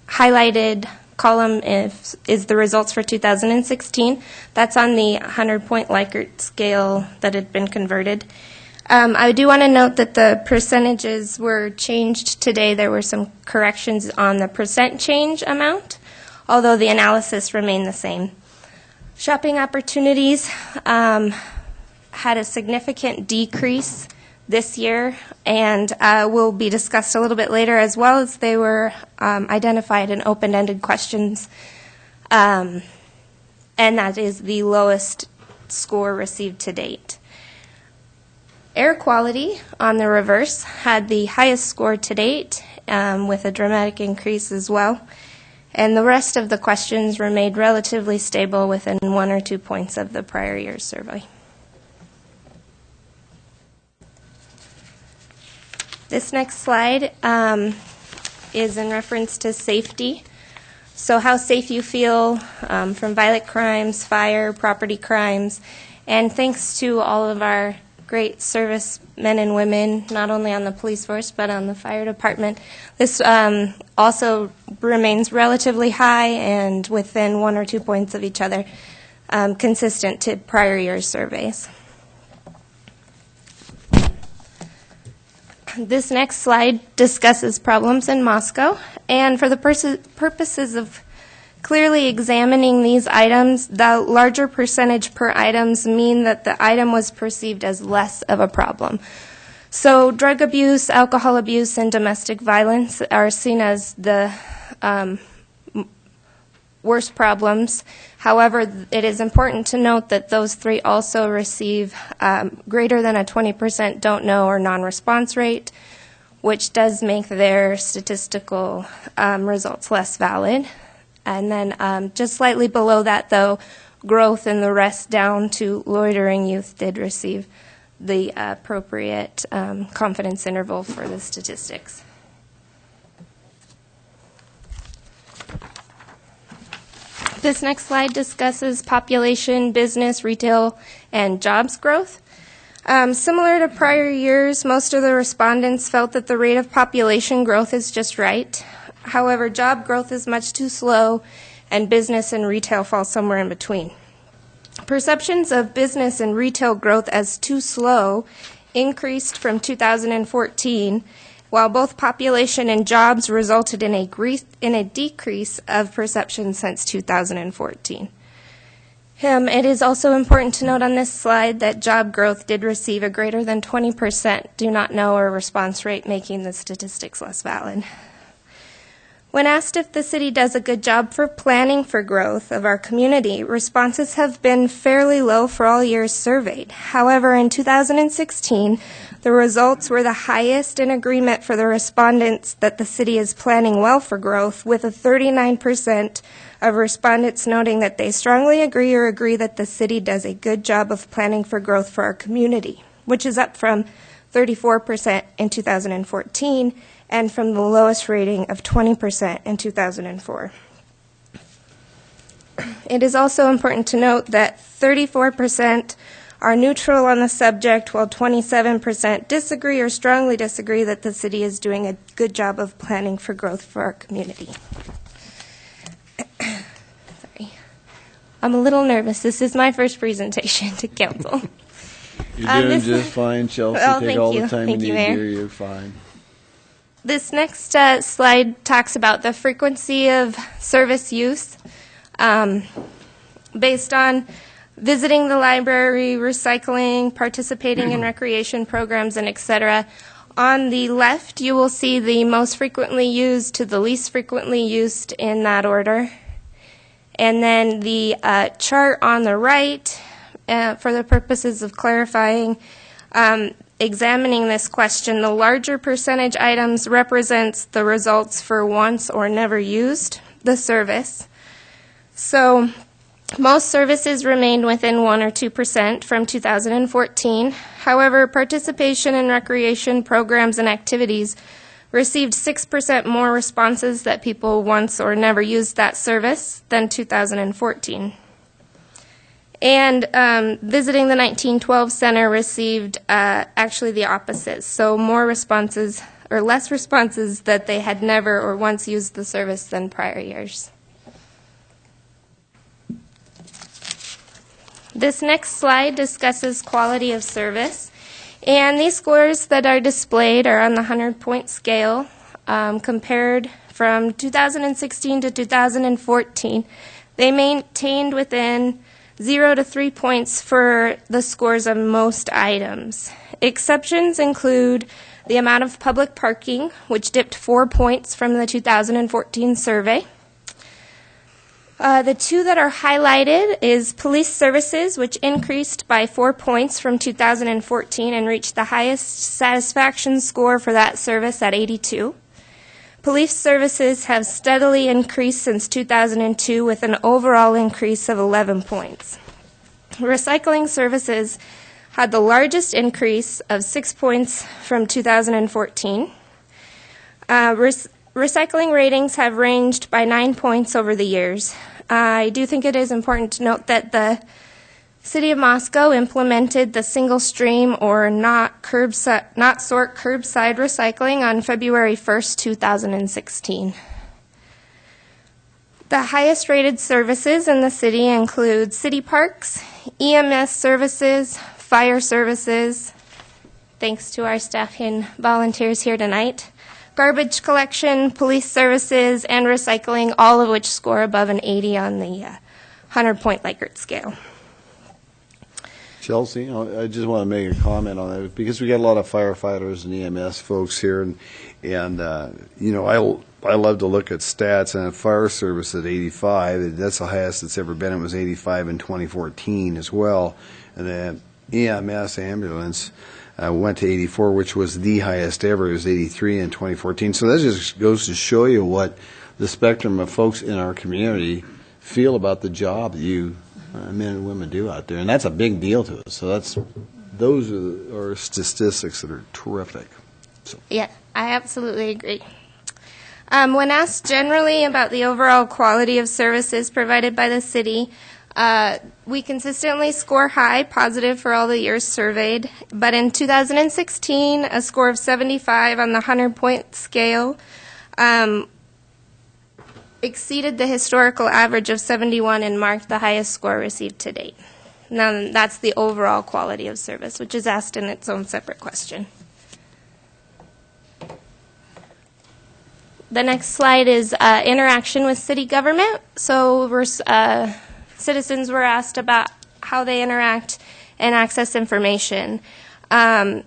highlighted column is the results for 2016. That's on the 100-point Likert scale that had been converted. I do want to note that the percentages were changed today. There were some corrections on the percent change amount, although the analysis remained the same. Shopping opportunities had a significant decrease this year and will be discussed a little bit later, as well as they were identified in open-ended questions, and that is the lowest score received to date. Air quality, on the reverse, had the highest score to date, with a dramatic increase as well. And the rest of the questions remained relatively stable within 1 or 2 points of the prior year's survey. This next slide is in reference to safety. So how safe you feel from violent crimes, fire, property crimes, and thanks to all of our great servicemen and women, not only on the police force but on the fire department. This also remains relatively high and within 1 or 2 points of each other, consistent to prior year's surveys. This next slide discusses problems in Moscow, and for the purposes of clearly examining these items, the larger percentage per items mean that the item was perceived as less of a problem. So drug abuse, alcohol abuse, and domestic violence are seen as the worst problems. However, it is important to note that those three also receive greater than a 20% don't know or non-response rate, which does make their statistical results less valid. And then just slightly below that, though, growth in the rest down to loitering youth did receive the appropriate confidence interval for the statistics. This next slide discusses population, business, retail, and jobs growth. Similar to prior years, most of the respondents felt that the rate of population growth is just right. However, job growth is much too slow, and business and retail fall somewhere in between. Perceptions of business and retail growth as too slow increased from 2014, while both population and jobs resulted in a decrease of perception since 2014. It is also important to note on this slide that job growth did receive a greater than 20% do not know or response rate, making the statistics less valid. When asked if the city does a good job for planning for growth of our community, responses have been fairly low for all years surveyed. However, in 2016, the results were the highest in agreement for the respondents that the city is planning well for growth, with a 39% of respondents noting that they strongly agree or agree that the city does a good job of planning for growth for our community, which is up from 34% in 2014 and from the lowest rating of 20% in 2004. It is also important to note that 34% are neutral on the subject, while 27% disagree or strongly disagree that the city is doing a good job of planning for growth for our community. Sorry. I'm a little nervous. This is my first presentation to council. You're doing just fine, Chelsea. Well, Take all the time Thank you you, need, Mayor. dear. You're fine. This next slide talks about the frequency of service use based on visiting the library, recycling, participating in recreation programs, and etc. On the left, you will see the most frequently used to the least frequently used in that order. And then the chart on the right, for the purposes of clarifying, examining this question, the larger percentage items represents the results for once or never used the service. So most services remained within 1 or 2% from 2014. However, participation in recreation programs and activities received 6% more responses that people once or never used that service than 2014. And visiting the 1912 Center received actually the opposite, so more responses or less responses that they had never or once used the service than prior years. This next slide discusses quality of service, and these scores that are displayed are on the 100-point scale compared from 2016 to 2014. They maintained within 0 to 3 points for the scores of most items. Exceptions include the amount of public parking, which dipped 4 points from the 2014 survey. The two that are highlighted is police services, which increased by 4 points from 2014 and reached the highest satisfaction score for that service at 82. Police services have steadily increased since 2002 with an overall increase of 11 points. Recycling services had the largest increase of 6 points from 2014. Recycling ratings have ranged by 9 points over the years. I do think it is important to note that the City of Moscow implemented the single stream or not sort curbside recycling on February 1st, 2016. The highest rated services in the city include city parks, EMS services, fire services, thanks to our staff and volunteers here tonight, garbage collection, police services, and recycling, all of which score above an 80 on the 100-point Likert scale. Chelsea, I just want to make a comment on that because we got a lot of firefighters and EMS folks here, and you know, I love to look at stats, and fire service at 85, that's the highest it's ever been. It was 85 in 2014 as well, and then EMS ambulance went to 84, which was the highest ever. It was 83 in 2014. So that just goes to show you what the spectrum of folks in our community feel about the job that you men and women do out there, and that's a big deal to us. So those are statistics that are terrific. So. Yeah, I absolutely agree. When asked generally about the overall quality of services provided by the city, we consistently score high, positive for all the years surveyed. But in 2016, a score of 75 on the 100-point scale exceeded the historical average of 71 and marked the highest score received to date. Now, that's the overall quality of service, which is asked in its own separate question. The next slide is interaction with city government. So citizens were asked about how they interact and access information. The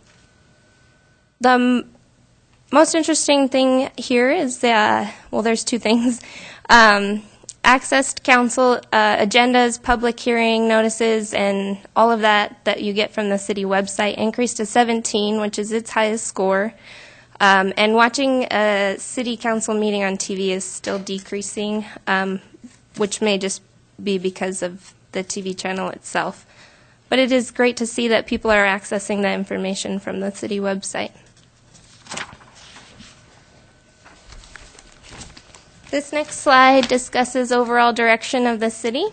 most interesting thing here is, well, there's two things. Access to council agendas, public hearing notices, and all of that you get from the city website increased to 17, which is its highest score. And watching a city council meeting on TV is still decreasing, which may just be because of the TV channel itself. But it is great to see that people are accessing the information from the city website. This next slide discusses overall direction of the city.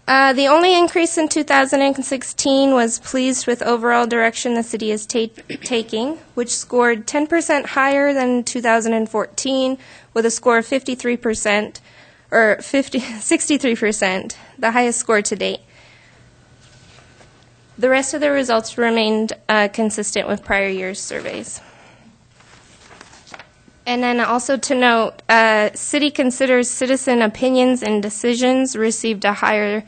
The only increase in 2016 was pleased with overall direction the city is taking, which scored 10% higher than 2014 with a score of 53%, or 63%, the highest score to date. The rest of the results remained consistent with prior year's surveys. And then also to note, city considers citizen opinions and decisions received a higher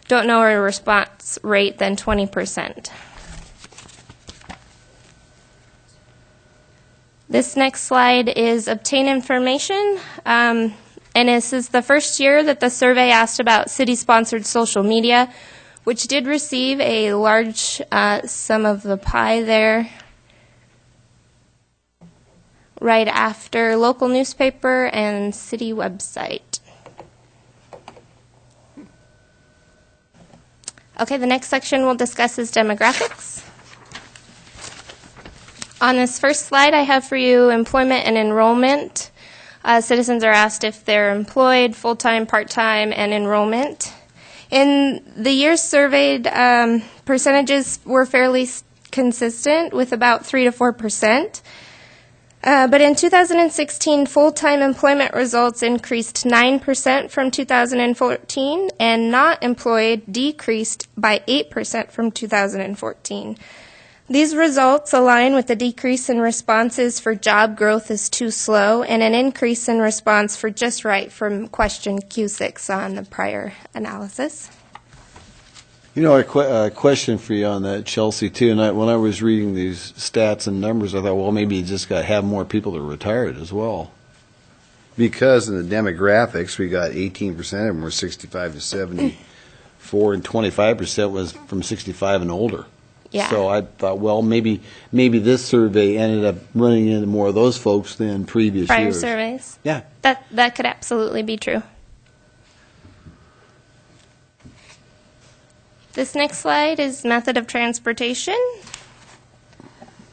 don't know a response rate than 20%. This next slide is obtain information. And this is the first year that the survey asked about city-sponsored social media, which did receive a large sum of the pie there right after local newspaper and city website. Okay, the next section we'll discuss is demographics. On this first slide, I have for you employment and enrollment. Citizens are asked if they're employed, full-time, part-time, and enrollment. In the years surveyed, percentages were fairly consistent with about 3 to 4%. But in 2016, full-time employment results increased 9% from 2014, and not employed decreased by 8% from 2014. These results align with the decrease in responses for job growth is too slow and an increase in response for just right from question Q6 on the prior analysis. You know, a question for you on that, Chelsea, too. And when I was reading these stats and numbers, I thought, well, maybe you just got to have more people that are retired as well. Because in the demographics, we got 18% of them were 65 to 74, and 25% was from 65 and older. Yeah. So I thought, well, maybe this survey ended up running into more of those folks than previous Prior years. surveys. Yeah. That could absolutely be true. This next slide is method of transportation.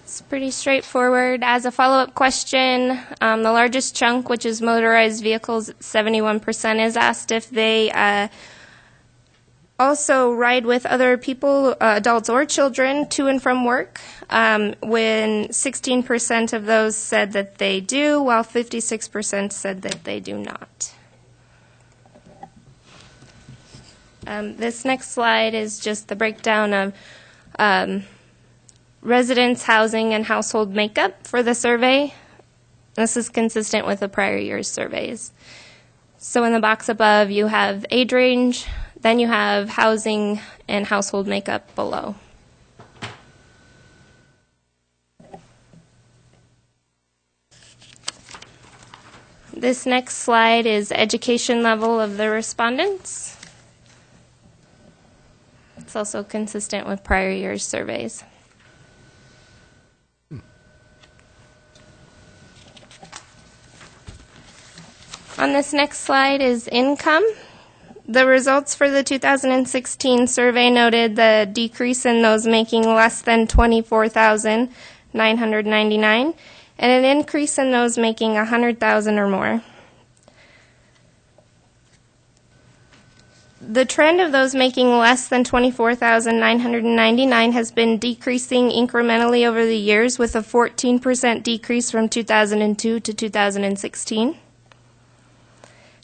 It's pretty straightforward. As a follow-up question, the largest chunk, which is motorized vehicles, 71%, is asked if they also ride with other people, adults or children, to and from work, when 16% of those said that they do, while 56% said that they do not. This next slide is just the breakdown of residence, housing, and household makeup for the survey. This is consistent with the prior year's surveys. So in the box above, you have age range, then you have housing and household makeup below. This next slide is education level of the respondents. It's also consistent with prior year's surveys. On this next slide is income. The results for the 2016 survey noted the decrease in those making less than $24,999 and an increase in those making $100,000 or more. The trend of those making less than $24,999 has been decreasing incrementally over the years, with a 14% decrease from 2002 to 2016.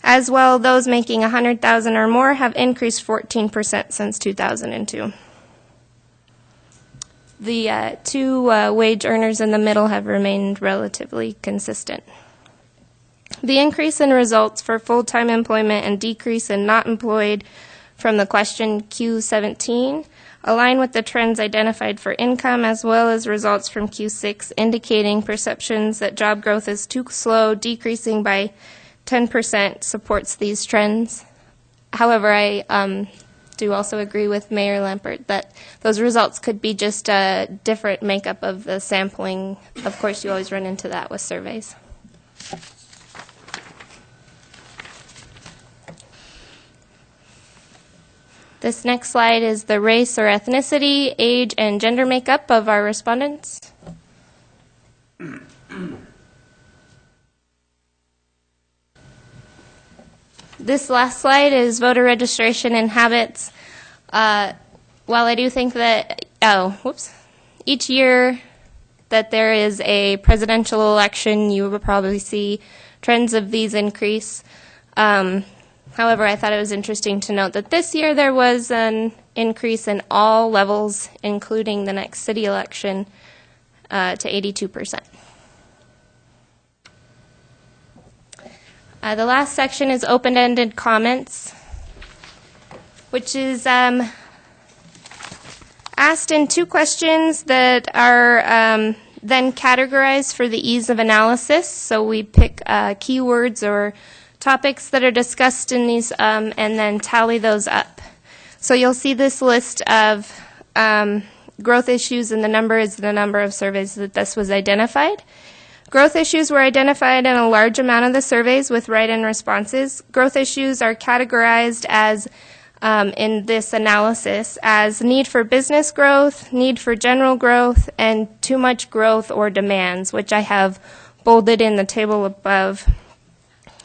As well, those making $100,000 or more have increased 14% since 2002. The two wage earners in the middle have remained relatively consistent. The increase in results for full-time employment and decrease in not employed from the question Q17 align with the trends identified for income, as well as results from Q6 indicating perceptions that job growth is too slow, decreasing by 10% supports these trends. However, I do also agree with Mayor Lampert that those results could be just a different makeup of the sampling. Of course, you always run into that with surveys. This next slide is the race or ethnicity, age, and gender makeup of our respondents. This last slide is voter registration and habits. While I do think that, each year that there is a presidential election, you will probably see trends of these increase. However, I thought it was interesting to note that this year there was an increase in all levels, including the next city election, to 82%. The last section is open-ended comments. which is asked in two questions that are then categorized for the ease of analysis. So we pick keywords or topics that are discussed in these and then tally those up. So you'll see this list of growth issues, and the number is the number of surveys that this was identified. Growth issues were identified in a large amount of the surveys with write-in responses. Growth issues are categorized as, in this analysis, as need for business growth, need for general growth, and too much growth or demands, which I have bolded in the table above.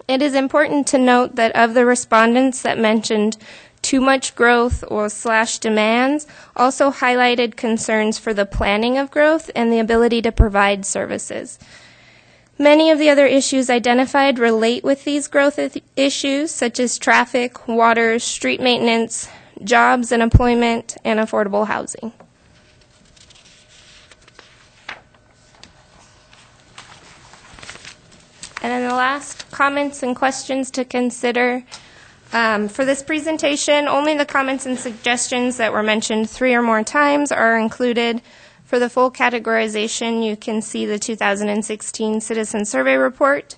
It is important to note that of the respondents that mentioned too much growth or / demands, also highlighted concerns for the planning of growth and the ability to provide services. Many of the other issues identified relate with these growth issues, such as traffic, water, street maintenance, jobs and employment, and affordable housing. And then the last, comments and questions to consider. For this presentation, only the comments and suggestions that were mentioned 3 or more times are included. For the full categorization, you can see the 2016 Citizen Survey Report.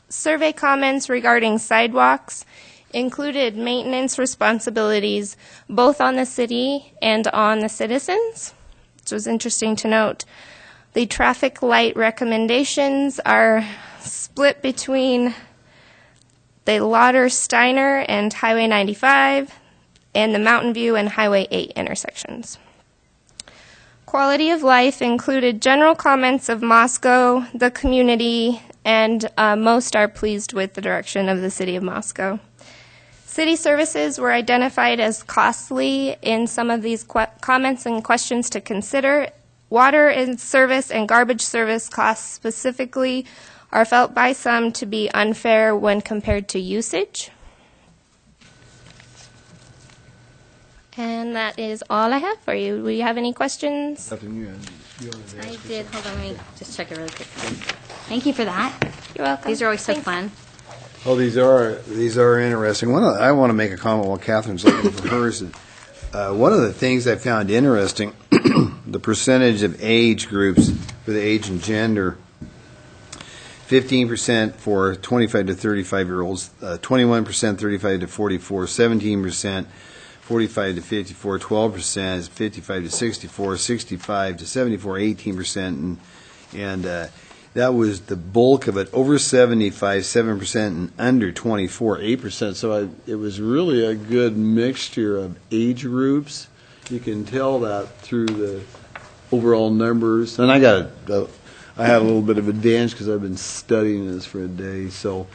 Survey comments regarding sidewalks included maintenance responsibilities both on the city and on the citizens, which was interesting to note. The traffic light recommendations are split between the Lauder-Steiner and Highway 95, and the Mountain View and Highway 8 intersections. Quality of life included general comments of Moscow, the community, and most are pleased with the direction of the City of Moscow. City services were identified as costly in some of these comments and questions to consider. Water and service and garbage service costs specifically are felt by some to be unfair when compared to usage. And that is all I have for you. Do you have any questions? Nothing you I did. Hold on, let me just check it really quick. Thank you for that. You're welcome. These are always so fun. Oh, these are interesting. I want to make a comment while Catherine's looking for hers. One of the things I found interesting, the percentage of age groups for the age and gender. 15% for 25 to 35-year-olds, 21% 35 to 44, 17% 45 to 54, 12% is 55 to 64, 65 to 74, 18%, and that was the bulk of it. Over 75, 7%, and under 24, 8%. So it was really a good mixture of age groups. You can tell that through the overall numbers. And I had a little bit of advantage because I've been studying this for a day. So,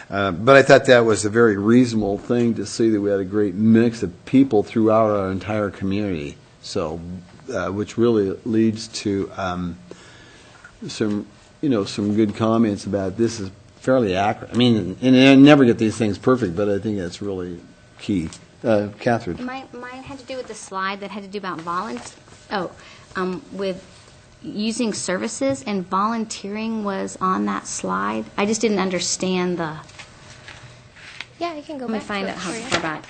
but I thought that was a very reasonable thing to see, that we had a great mix of people throughout our entire community. So, which really leads to some good comments about this is fairly accurate. I mean, and I never get these things perfect, but I think that's really key. Catherine. Mine had to do with the slide that had to do about with using services, and volunteering was on that slide. I just didn't understand the. Yeah, I can go Let me back find to out it how for you. far back.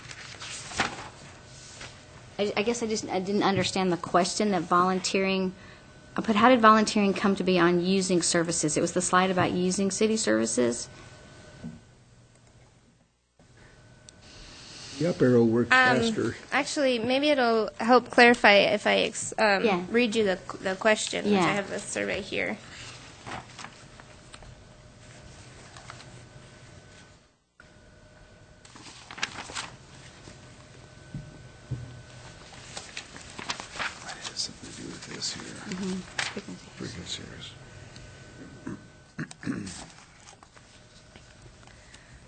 I guess I didn't understand the question that volunteering. I put, how did volunteering come to be on using services? It was the slide about using city services. The up arrow works faster. Actually, maybe it'll help clarify if I Yeah. read you the question, which Yeah. I have the survey here. It has something to do with this here. Frequency.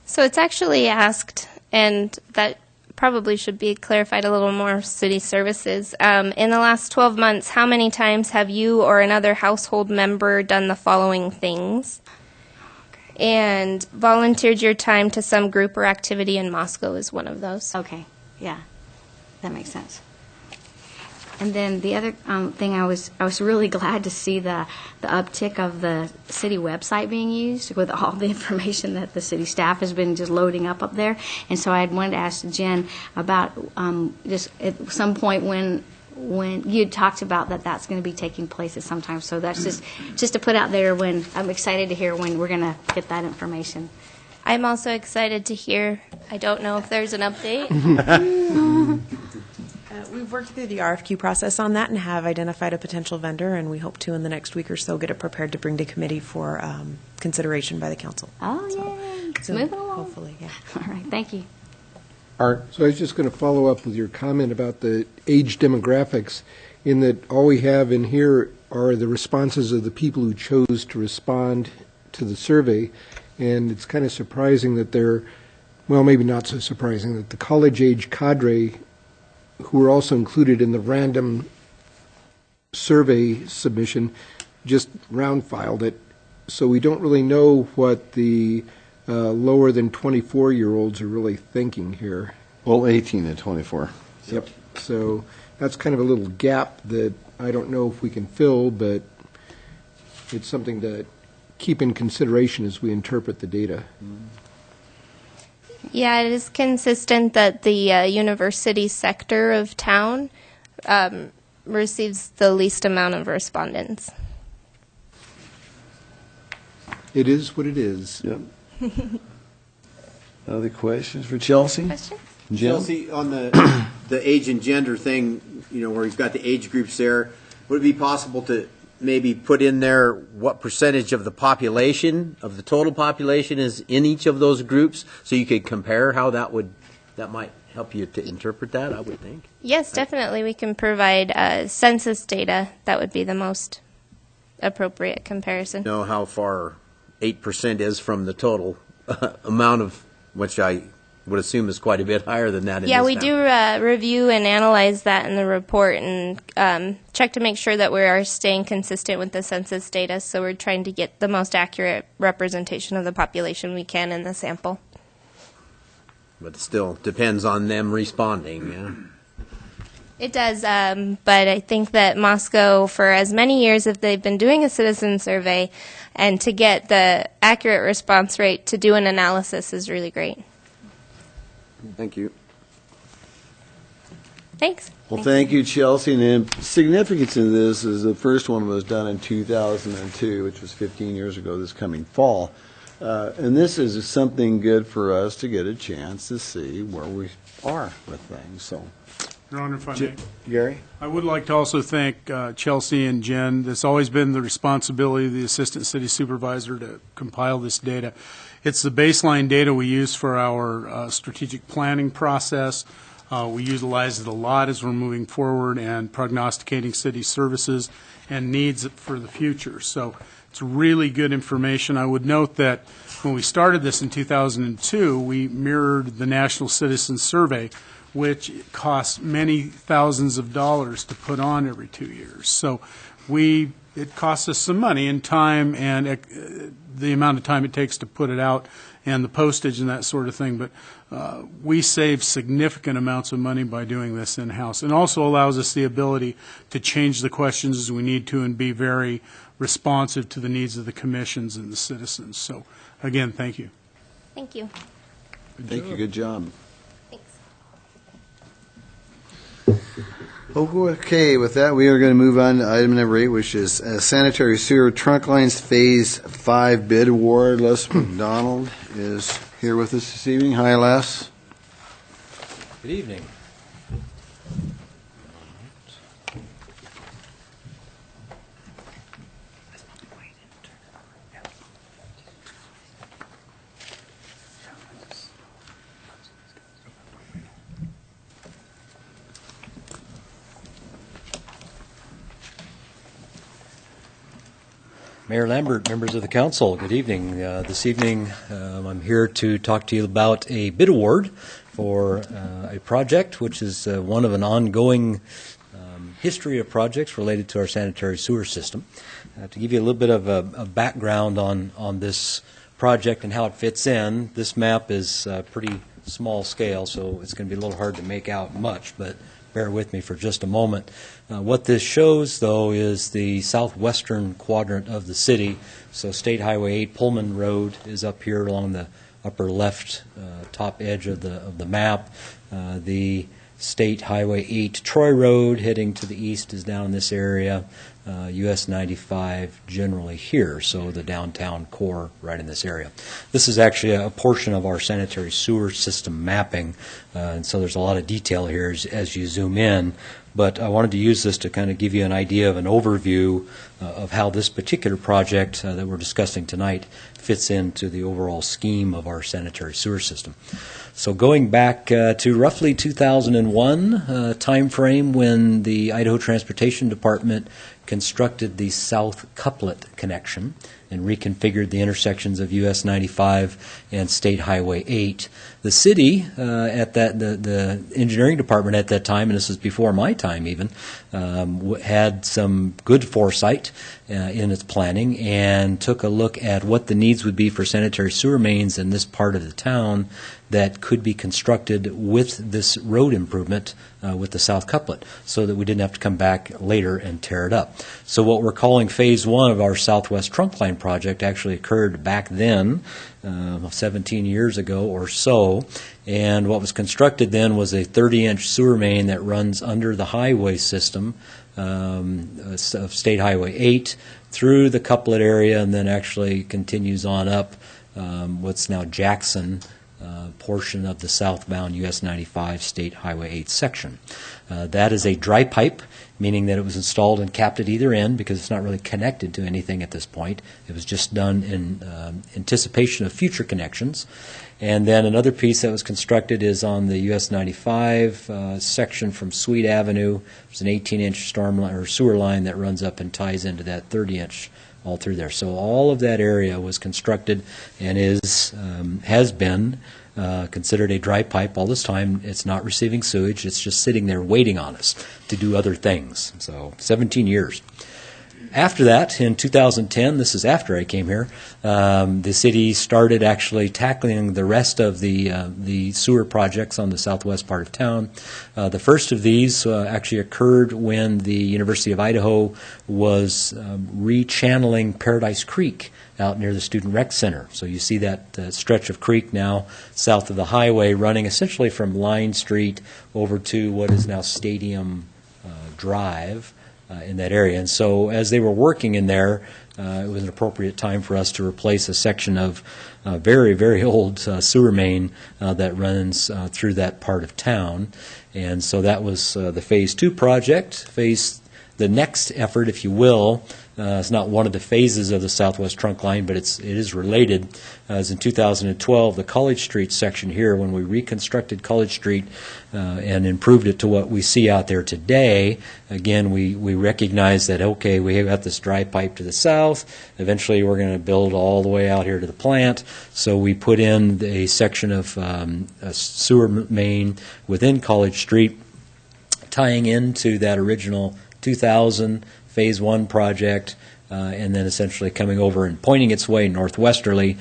So it's actually asked, and that probably should be clarified a little more, city services. In the last 12 months, how many times have you or another household member done the following things? And volunteered your time to some group or activity in Moscow is one of those. Okay, yeah, that makes sense. And then the other thing, I was really glad to see the uptick of the city website being used with all the information that the city staff has been just loading up there. And so I had wanted to ask Jen about just at some point when you had talked about that's going to be taking place at some time. So that's just to put out there when I'm excited to hear when we're going to get that information. I'm also excited to hear. I don't know if there's an update. We've worked through the RFQ process on that and have identified a potential vendor, and we hope to, in the next week or so, get it prepared to bring to committee for consideration by the council. Oh, yay. So Moving along. hopefully, yeah. All right, thank you. Art. So I was just going to follow up with your comment about the age demographics, in that all we have in here are the responses of the people who chose to respond to the survey, and it's kind of surprising that well, maybe not so surprising, that the college-age cadre, who were also included in the random survey submission, just round-filed it. So we don't really know what the lower than 24-year-olds are really thinking here. Well, 18 to 24. Yep. So that's kind of a little gap that I don't know if we can fill, but it's something to keep in consideration as we interpret the data. Yeah, it is consistent that the university sector of town receives the least amount of respondents. It is what it is. Yep. Other questions for Chelsea? Questions? Jim? Chelsea, on the age and gender thing, where you've got the age groups there, would it be possible to maybe put in there what percentage of the population, of the total population, is in each of those groups, so you could compare how that might help you to interpret that, I would think? Yes, definitely. We can provide census data. That would be the most appropriate comparison. Know how far 8% is from the total amount of, which I would assume is quite a bit higher than that. Yeah, we do review and analyze that in the report and check to make sure that we are staying consistent with the census data. So we're trying to get the most accurate representation of the population we can in the sample. But it still depends on them responding, yeah? It does, but I think that Moscow, for as many years as they've been doing a citizen survey, and to get the accurate response rate to do an analysis is really great. Thank you. Thanks. Well, thank you, Chelsea. And the significance of this is the first one was done in 2002, which was 15 years ago this coming fall. And this is something good for us to get a chance to see where we are with things. So, Your Honor, if I may. Gary? I would like to also thank Chelsea and Jen. It's always been the responsibility of the Assistant City Supervisor to compile this data. It's the baseline data we use for our strategic planning process. We utilize it a lot as we're moving forward and prognosticating city services and needs for the future. So it's really good information. I would note that when we started this in 2002, we mirrored the National Citizen Survey, which costs many thousands of dollars to put on every 2 years. So it costs us some money and time and the amount of time it takes to put it out and the postage and that sort of thing. But we save significant amounts of money by doing this in-house. And also allows us the ability to change the questions as we need to and be very responsive to the needs of the commissions and the citizens. So, again, thank you. Thank you. Thank you. Good job. Thanks. Okay, with that, we are going to move on to item number 8, which is sanitary sewer trunk lines Phase 5 bid award. Les McDonald is here with us this evening. Hi, Les. Good evening. Mayor Lambert, members of the council, good evening. This evening, I'm here to talk to you about a bid award for a project which is one of an ongoing history of projects related to our sanitary sewer system. To give you a little bit of a background on this project and how it fits in, this map is pretty small scale, so it's going to be a little hard to make out much, but bear with me for just a moment. What this shows, though, is the southwestern quadrant of the city. So State Highway 8 Pullman Road is up here along the upper left top edge of the map. The State Highway 8 Troy Road heading to the east is down in this area. US 95 generally here, so the downtown core right in this area. This is actually a portion of our sanitary sewer system mapping, and so there's a lot of detail here as you zoom in. But I wanted to use this to kind of give you an idea of an overview of how this particular project that we're discussing tonight fits into the overall scheme of our sanitary sewer system. So going back to roughly 2001 time frame when the Idaho Transportation Department constructed the South Couplet connection and reconfigured the intersections of US 95 and State Highway 8. The city, the engineering department at that time, and this is before my time even, had some good foresight in its planning and took a look at what the needs would be for sanitary sewer mains in this part of the town that could be constructed with this road improvement with the South Couplet, so that we didn't have to come back later and tear it up. So what we're calling Phase 1 of our Southwest Trunkline project actually occurred back then, 17 years ago or so, and what was constructed then was a 30-inch sewer main that runs under the highway system of State Highway 8 through the Couplet area and then actually continues on up what's now Jackson portion of the southbound US 95 State Highway 8 section. That is a dry pipe, meaning that it was installed and capped at either end because it's not really connected to anything at this point. It was just done in anticipation of future connections. And then another piece that was constructed is on the US 95 section from Sweet Avenue. There's an 18-inch storm line or sewer line that runs up and ties into that 30-inch all through there. So all of that area was constructed and has been considered a dry pipe all this time. It's not receiving sewage. It's just sitting there waiting on us to do other things. So 17 years. After that, in 2010, this is after I came here, the city started actually tackling the rest of the sewer projects on the southwest part of town. The first of these actually occurred when the University of Idaho was rechanneling Paradise Creek out near the Student Rec Center. So you see that stretch of creek now south of the highway running essentially from Line Street over to what is now Stadium Drive. In that area. And so as they were working in there, it was an appropriate time for us to replace a section of very, very old sewer main that runs through that part of town. And so that was the Phase 2 project. The next effort, if you will, it's not one of the phases of the Southwest Trunk Line, but it is related. As in 2012, the College Street section here, when we reconstructed College Street and improved it to what we see out there today, again, we recognize that, okay, we have got this dry pipe to the south. Eventually, we're going to build all the way out here to the plant. So we put in a section of a sewer main within College Street, tying into that original 2000 Phase 1 project, and then essentially coming over and pointing its way northwesterly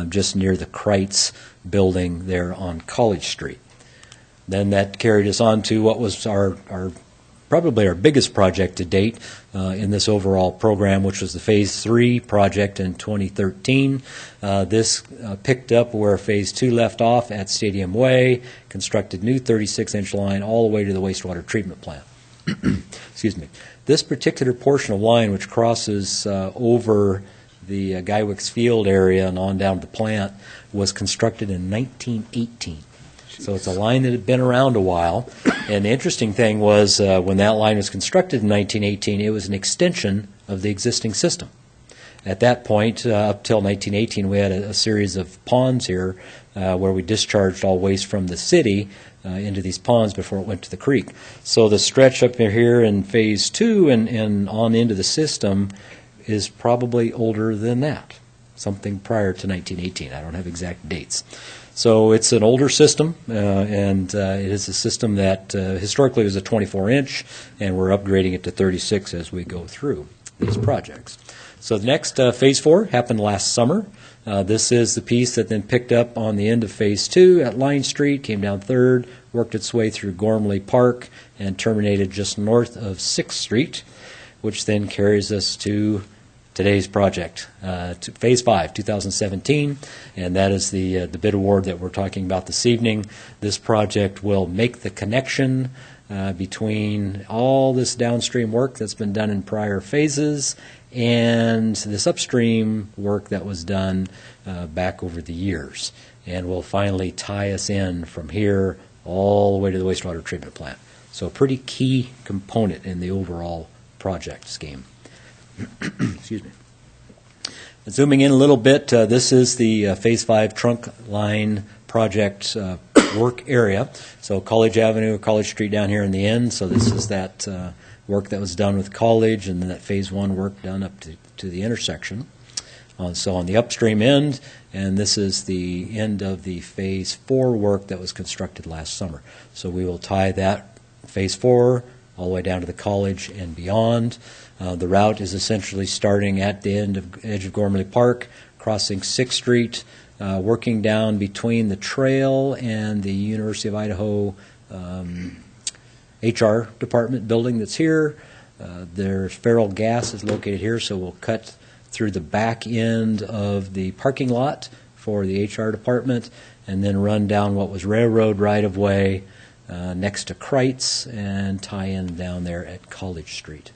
just near the Kreitz building there on College Street. Then that carried us on to what was probably our biggest project to date in this overall program, which was the Phase 3 project in 2013. This picked up where Phase 2 left off at Stadium Way, constructed new 36-inch line all the way to the wastewater treatment plant. Excuse me. This particular portion of line, which crosses over the Guywicks Field area and on down to the plant, was constructed in 1918. Jeez. So it's a line that had been around a while. And the interesting thing was when that line was constructed in 1918, it was an extension of the existing system. At that point, up till 1918, we had a series of ponds here where we discharged all waste from the city into these ponds before it went to the creek. So the stretch up here in Phase 2 and on into the system is probably older than that, something prior to 1918. I don't have exact dates. So it's an older system, and it is a system that historically was a 24-inch, and we're upgrading it to 36 as we go through these projects. So the next Phase 4 happened last summer. This is the piece that then picked up on the end of Phase 2 at Line Street, came down 3rd, worked its way through Gormley Park, and terminated just north of 6th Street, which then carries us to today's project, to Phase 5, 2017, and that is the bid award that we're talking about this evening. This project will make the connection between all this downstream work that's been done in prior phases and this upstream work that was done back over the years, and will finally tie us in from here all the way to the wastewater treatment plant. So a pretty key component in the overall project scheme. Excuse me. Zooming in a little bit, this is the Phase 5 trunk line project work area. So College Avenue, College Street down here in the end. So this is that work that was done with College, and then that Phase 1 work done up to the intersection. So on the upstream end, and this is the end of the Phase 4 work that was constructed last summer. So we will tie that Phase 4 all the way down to the College and beyond. The route is essentially starting at the edge of Gormley Park, crossing 6th Street, working down between the trail and the University of Idaho HR department building that's here. Their feral gas is located here, so we'll cut through the back end of the parking lot for the HR department and then run down what was railroad right-of-way next to Kreitz and tie in down there at College Street.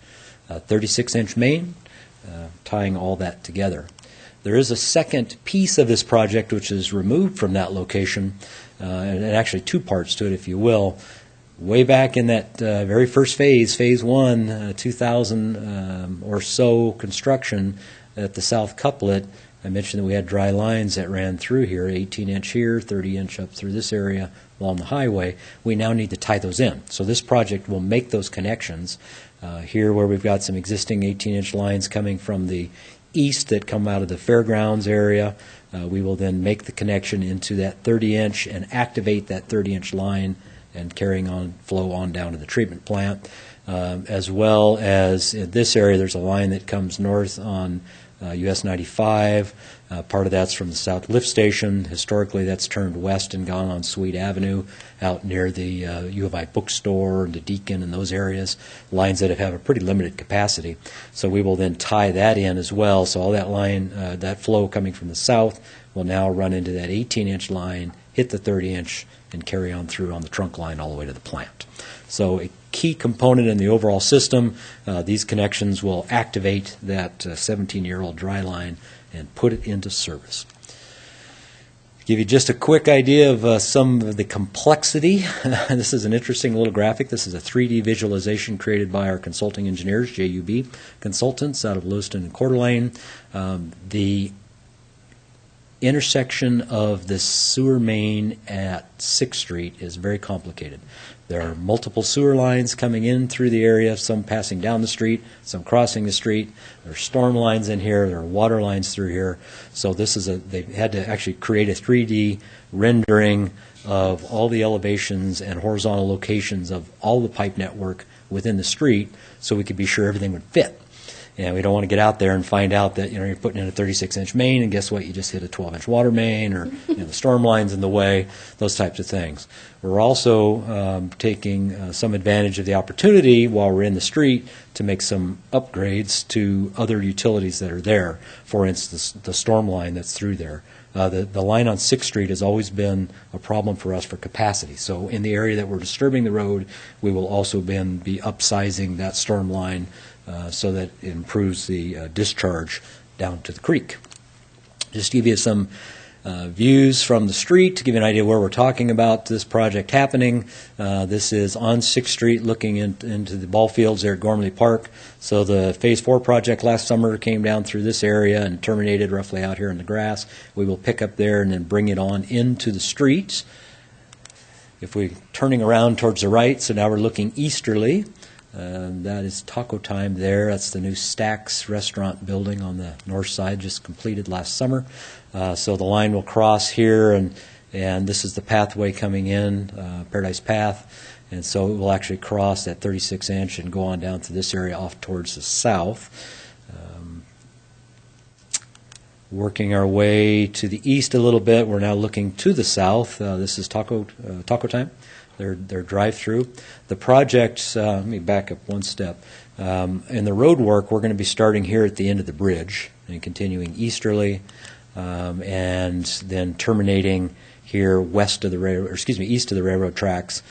36-inch main, tying all that together. There is a second piece of this project which is removed from that location, and actually two parts to it, if you will. Way back in that very first phase, Phase 1, 2000 or so construction at the south couplet, I mentioned that we had dry lines that ran through here, 18-inch here, 30-inch up through this area along the highway. We now need to tie those in. So this project will make those connections. Here where we've got some existing 18-inch lines coming from the east that come out of the fairgrounds area, we will then make the connection into that 30-inch and activate that 30-inch line and carrying on flow on down to the treatment plant. As well as in this area, there's a line that comes north on US 95. Part of that's from the South Lift Station. Historically, that's turned west and gone on Sweet Avenue out near the U of I bookstore and the Deacon and those areas, lines that have a pretty limited capacity. So we will then tie that in as well. So all that line, that flow coming from the south will now run into that 18-inch line, hit the 30-inch, and carry on through on the trunk line all the way to the plant. So a key component in the overall system, these connections will activate that 17-year-old dry line and put it into service. To give you just a quick idea of some of the complexity, this is an interesting little graphic. This is a 3D visualization created by our consulting engineers, JUB consultants out of Lewiston and Coeur d'Alene. The intersection of the sewer main at 6th Street is very complicated. There are multiple sewer lines coming in through the area, some passing down the street, some crossing the street. There are storm lines in here, there are water lines through here. So this is they had to actually create a 3D rendering of all the elevations and horizontal locations of all the pipe network within the street so we could be sure everything would fit. And we don't want to get out there and find out that you're putting in a 36-inch main, and guess what? You just hit a 12-inch water main, or the storm line's in the way. Those types of things. We're also taking some advantage of the opportunity while we're in the street to make some upgrades to other utilities that are there. For instance, the storm line that's through there. The line on 6th Street has always been a problem for us for capacity. So in the area that we're disturbing the road, we will also be upsizing that storm line so that it improves the discharge down to the creek. Just to give you some views from the street to give you an idea where we're talking about this project happening. This is on 6th Street looking into the ball fields there at Gormley Park. So the Phase 4 project last summer came down through this area and terminated roughly out here in the grass. We will pick up there and then bring it on into the streets. If we're turning around towards the right, so now we're looking easterly. That is Taco Time there. That's the new Stacks restaurant building on the north side, just completed last summer. So the line will cross here, and this is the pathway coming in, Paradise Path. And so it will actually cross that 36-inch and go on down to this area off towards the south. Working our way to the east a little bit, we're now looking to the south. This is Taco Time, their drive-through. The project, let me back up one step. In the road work, we're going to be starting here at the end of the bridge and continuing easterly, and then terminating here west of the railroad, or excuse me, east of the railroad tracks,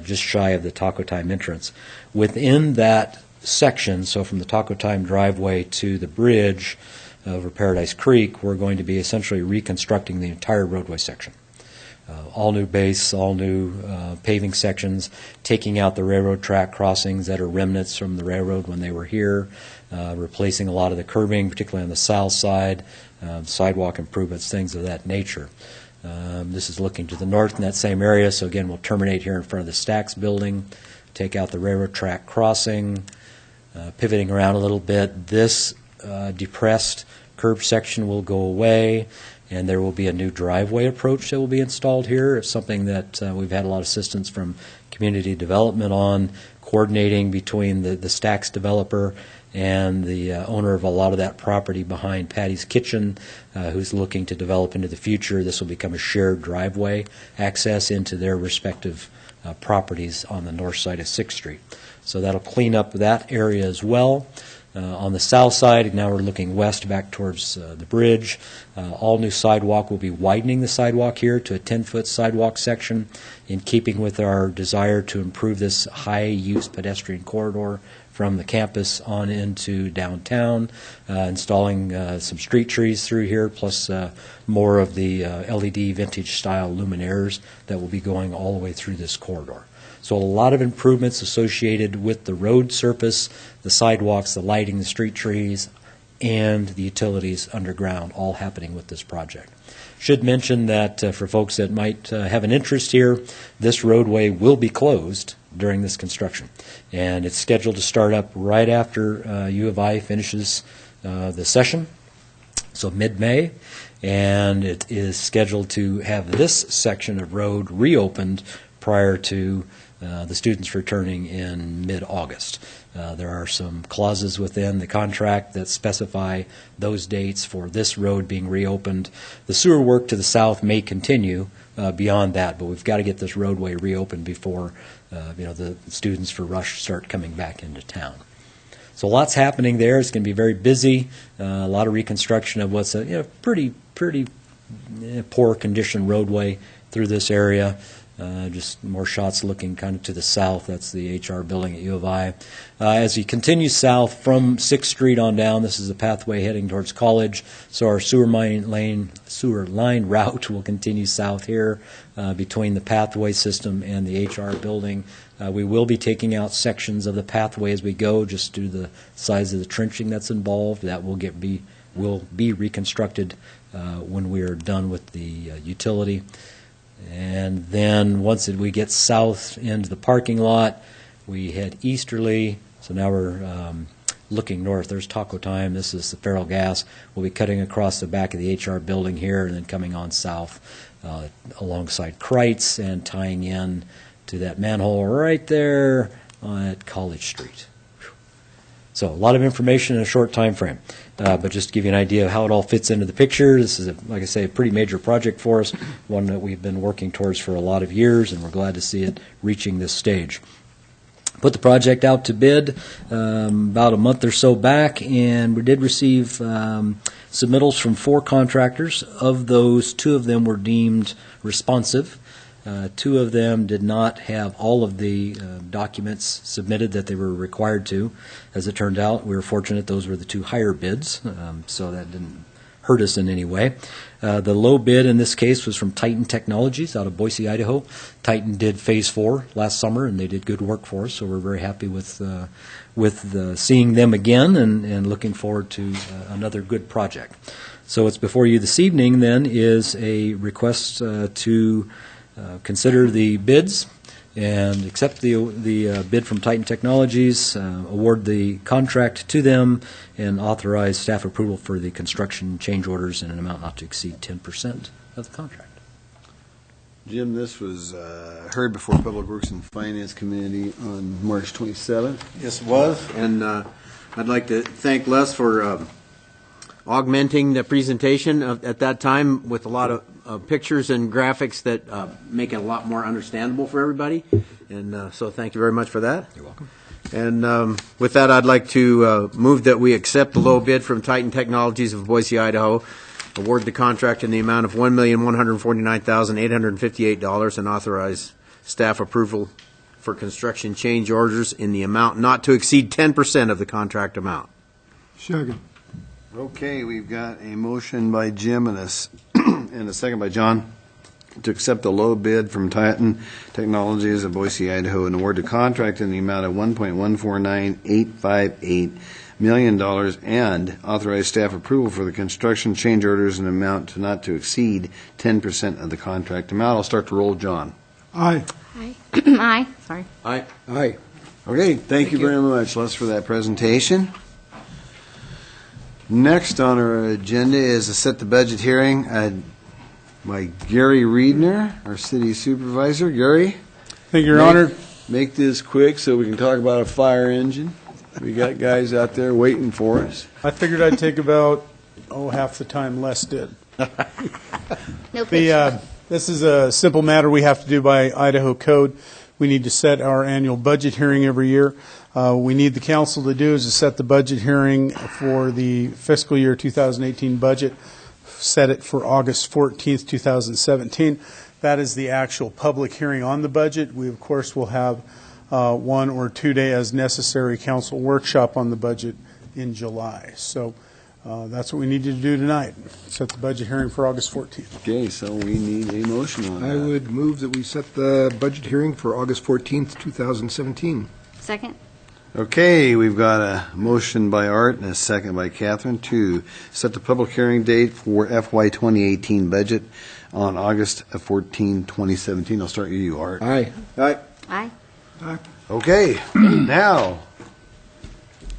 just shy of the Taco Time entrance. Within that section, so from the Taco Time driveway to the bridge over Paradise Creek, we're going to be essentially reconstructing the entire roadway section. All new base, all new paving sections, taking out the railroad track crossings that are remnants from the railroad when they were here, replacing a lot of the curbing, particularly on the south side, sidewalk improvements, things of that nature. This is looking to the north in that same area, so again, we'll terminate here in front of the Stacks building, take out the railroad track crossing, pivoting around a little bit. This depressed curb section will go away, and there will be a new driveway approach that will be installed here. It's something that we've had a lot of assistance from community development on, coordinating between the Stacks developer and the owner of a lot of that property behind Patty's Kitchen, who's looking to develop into the future. This will become a shared driveway access into their respective properties on the north side of 6th Street. So that'll clean up that area as well. On the south side, now we're looking west back towards the bridge. All new sidewalk. Will be widening the sidewalk here to a 10-foot sidewalk section in keeping with our desire to improve this high-use pedestrian corridor from the campus on into downtown, installing some street trees through here, plus more of the LED vintage-style luminaires that will be going all the way through this corridor. So a lot of improvements associated with the road surface, the sidewalks, the lighting, the street trees, and the utilities underground, all happening with this project. Should mention that for folks that might have an interest here, this roadway will be closed during this construction. And it's scheduled to start up right after U of I finishes the session, so mid-May. And it is scheduled to have this section of road reopened prior to the students returning in mid-August. There are some clauses within the contract that specify those dates for this road being reopened. The sewer work to the south may continue beyond that, but we've got to get this roadway reopened before the students for Rush start coming back into town. So lots happening there. It's going to be very busy. A lot of reconstruction of what's a pretty poor condition roadway through this area. Just more shots looking kind of to the south. That's the HR building at U of I. As you continue south from 6th Street on down, this is the pathway heading towards College. So our sewer line route will continue south here between the pathway system and the HR building. We will be taking out sections of the pathway as we go, just due to the size of the trenching that's involved. That will be reconstructed when we are done with the utility. And then once we get south into the parking lot, we head easterly. So now we're looking north. There's Taco Time. This is the Feral Gas. We'll be cutting across the back of the HR building here and then coming on south alongside Kreitz and tying in to that manhole right there at College Street. So a lot of information in a short time frame. But just to give you an idea of how it all fits into the picture, this is, like I say, a pretty major project for us, one that we've been working towards for a lot of years, and we're glad to see it reaching this stage. Put the project out to bid about a month or so back, and we did receive submittals from 4 contractors. Of those, 2 of them were deemed responsive. 2 of them did not have all of the documents submitted that they were required to. As it turned out, we were fortunate those were the 2 higher bids, so that didn't hurt us in any way. The low bid in this case was from Titan Technologies out of Boise, Idaho. Titan did Phase 4 last summer, and they did good work for us, so we're very happy with seeing them again and looking forward to another good project. So what's before you this evening, then, is a request to consider the bids and accept the bid from Titan Technologies, award the contract to them, and authorize staff approval for the construction change orders in an amount not to exceed 10% of the contract. Jim, this was heard before Public Works and Finance Committee on March 27th. Yes, it was. And I'd like to thank Les for augmenting the presentation at that time with a lot of pictures and graphics that make it a lot more understandable for everybody. And so thank you very much for that. You're welcome. And with that, I'd like to move that we accept the low bid from Titan Technologies of Boise, Idaho, award the contract in the amount of $1,149,858, and authorize staff approval for construction change orders in the amount not to exceed 10% of the contract amount. Second. Okay, we've got a motion by Jim and a second by John to accept the low bid from Titan Technologies of Boise, Idaho, and award the contract in the amount of $1,149,858 million, and authorize staff approval for the construction change orders in an amount to not to exceed 10% of the contract amount. I'll start to roll. John. Aye. Aye. Aye. Sorry. Aye. Aye. Okay, thank you very much, Les, for that presentation. Next on our agenda is to set the budget hearing by Gary Riedner, our city supervisor. Gary? Thank you, Your Honor. Make this quick so we can talk about a fire engine. We got guys out there waiting for us. I figured I'd take about, half the time Les did. No picture. This is a simple matter we have to do by Idaho code. We need to set our annual budget hearing every year. We need the council to do is to set the budget hearing for the fiscal year 2018 budget, set it for August 14th, 2017. That is the actual public hearing on the budget. We, of course, will have 1 or 2 day as necessary council workshop on the budget in July. So that's what we need to do tonight, set the budget hearing for August 14th. Okay, so we need a motion on that. I would move that we set the budget hearing for August 14th, 2017. Second. Okay, we've got a motion by Art and a second by Catherine to set the public hearing date for FY 2018 budget on August 14, 2017. I'll start with you, Art. Aye. Aye. Aye. Okay, now,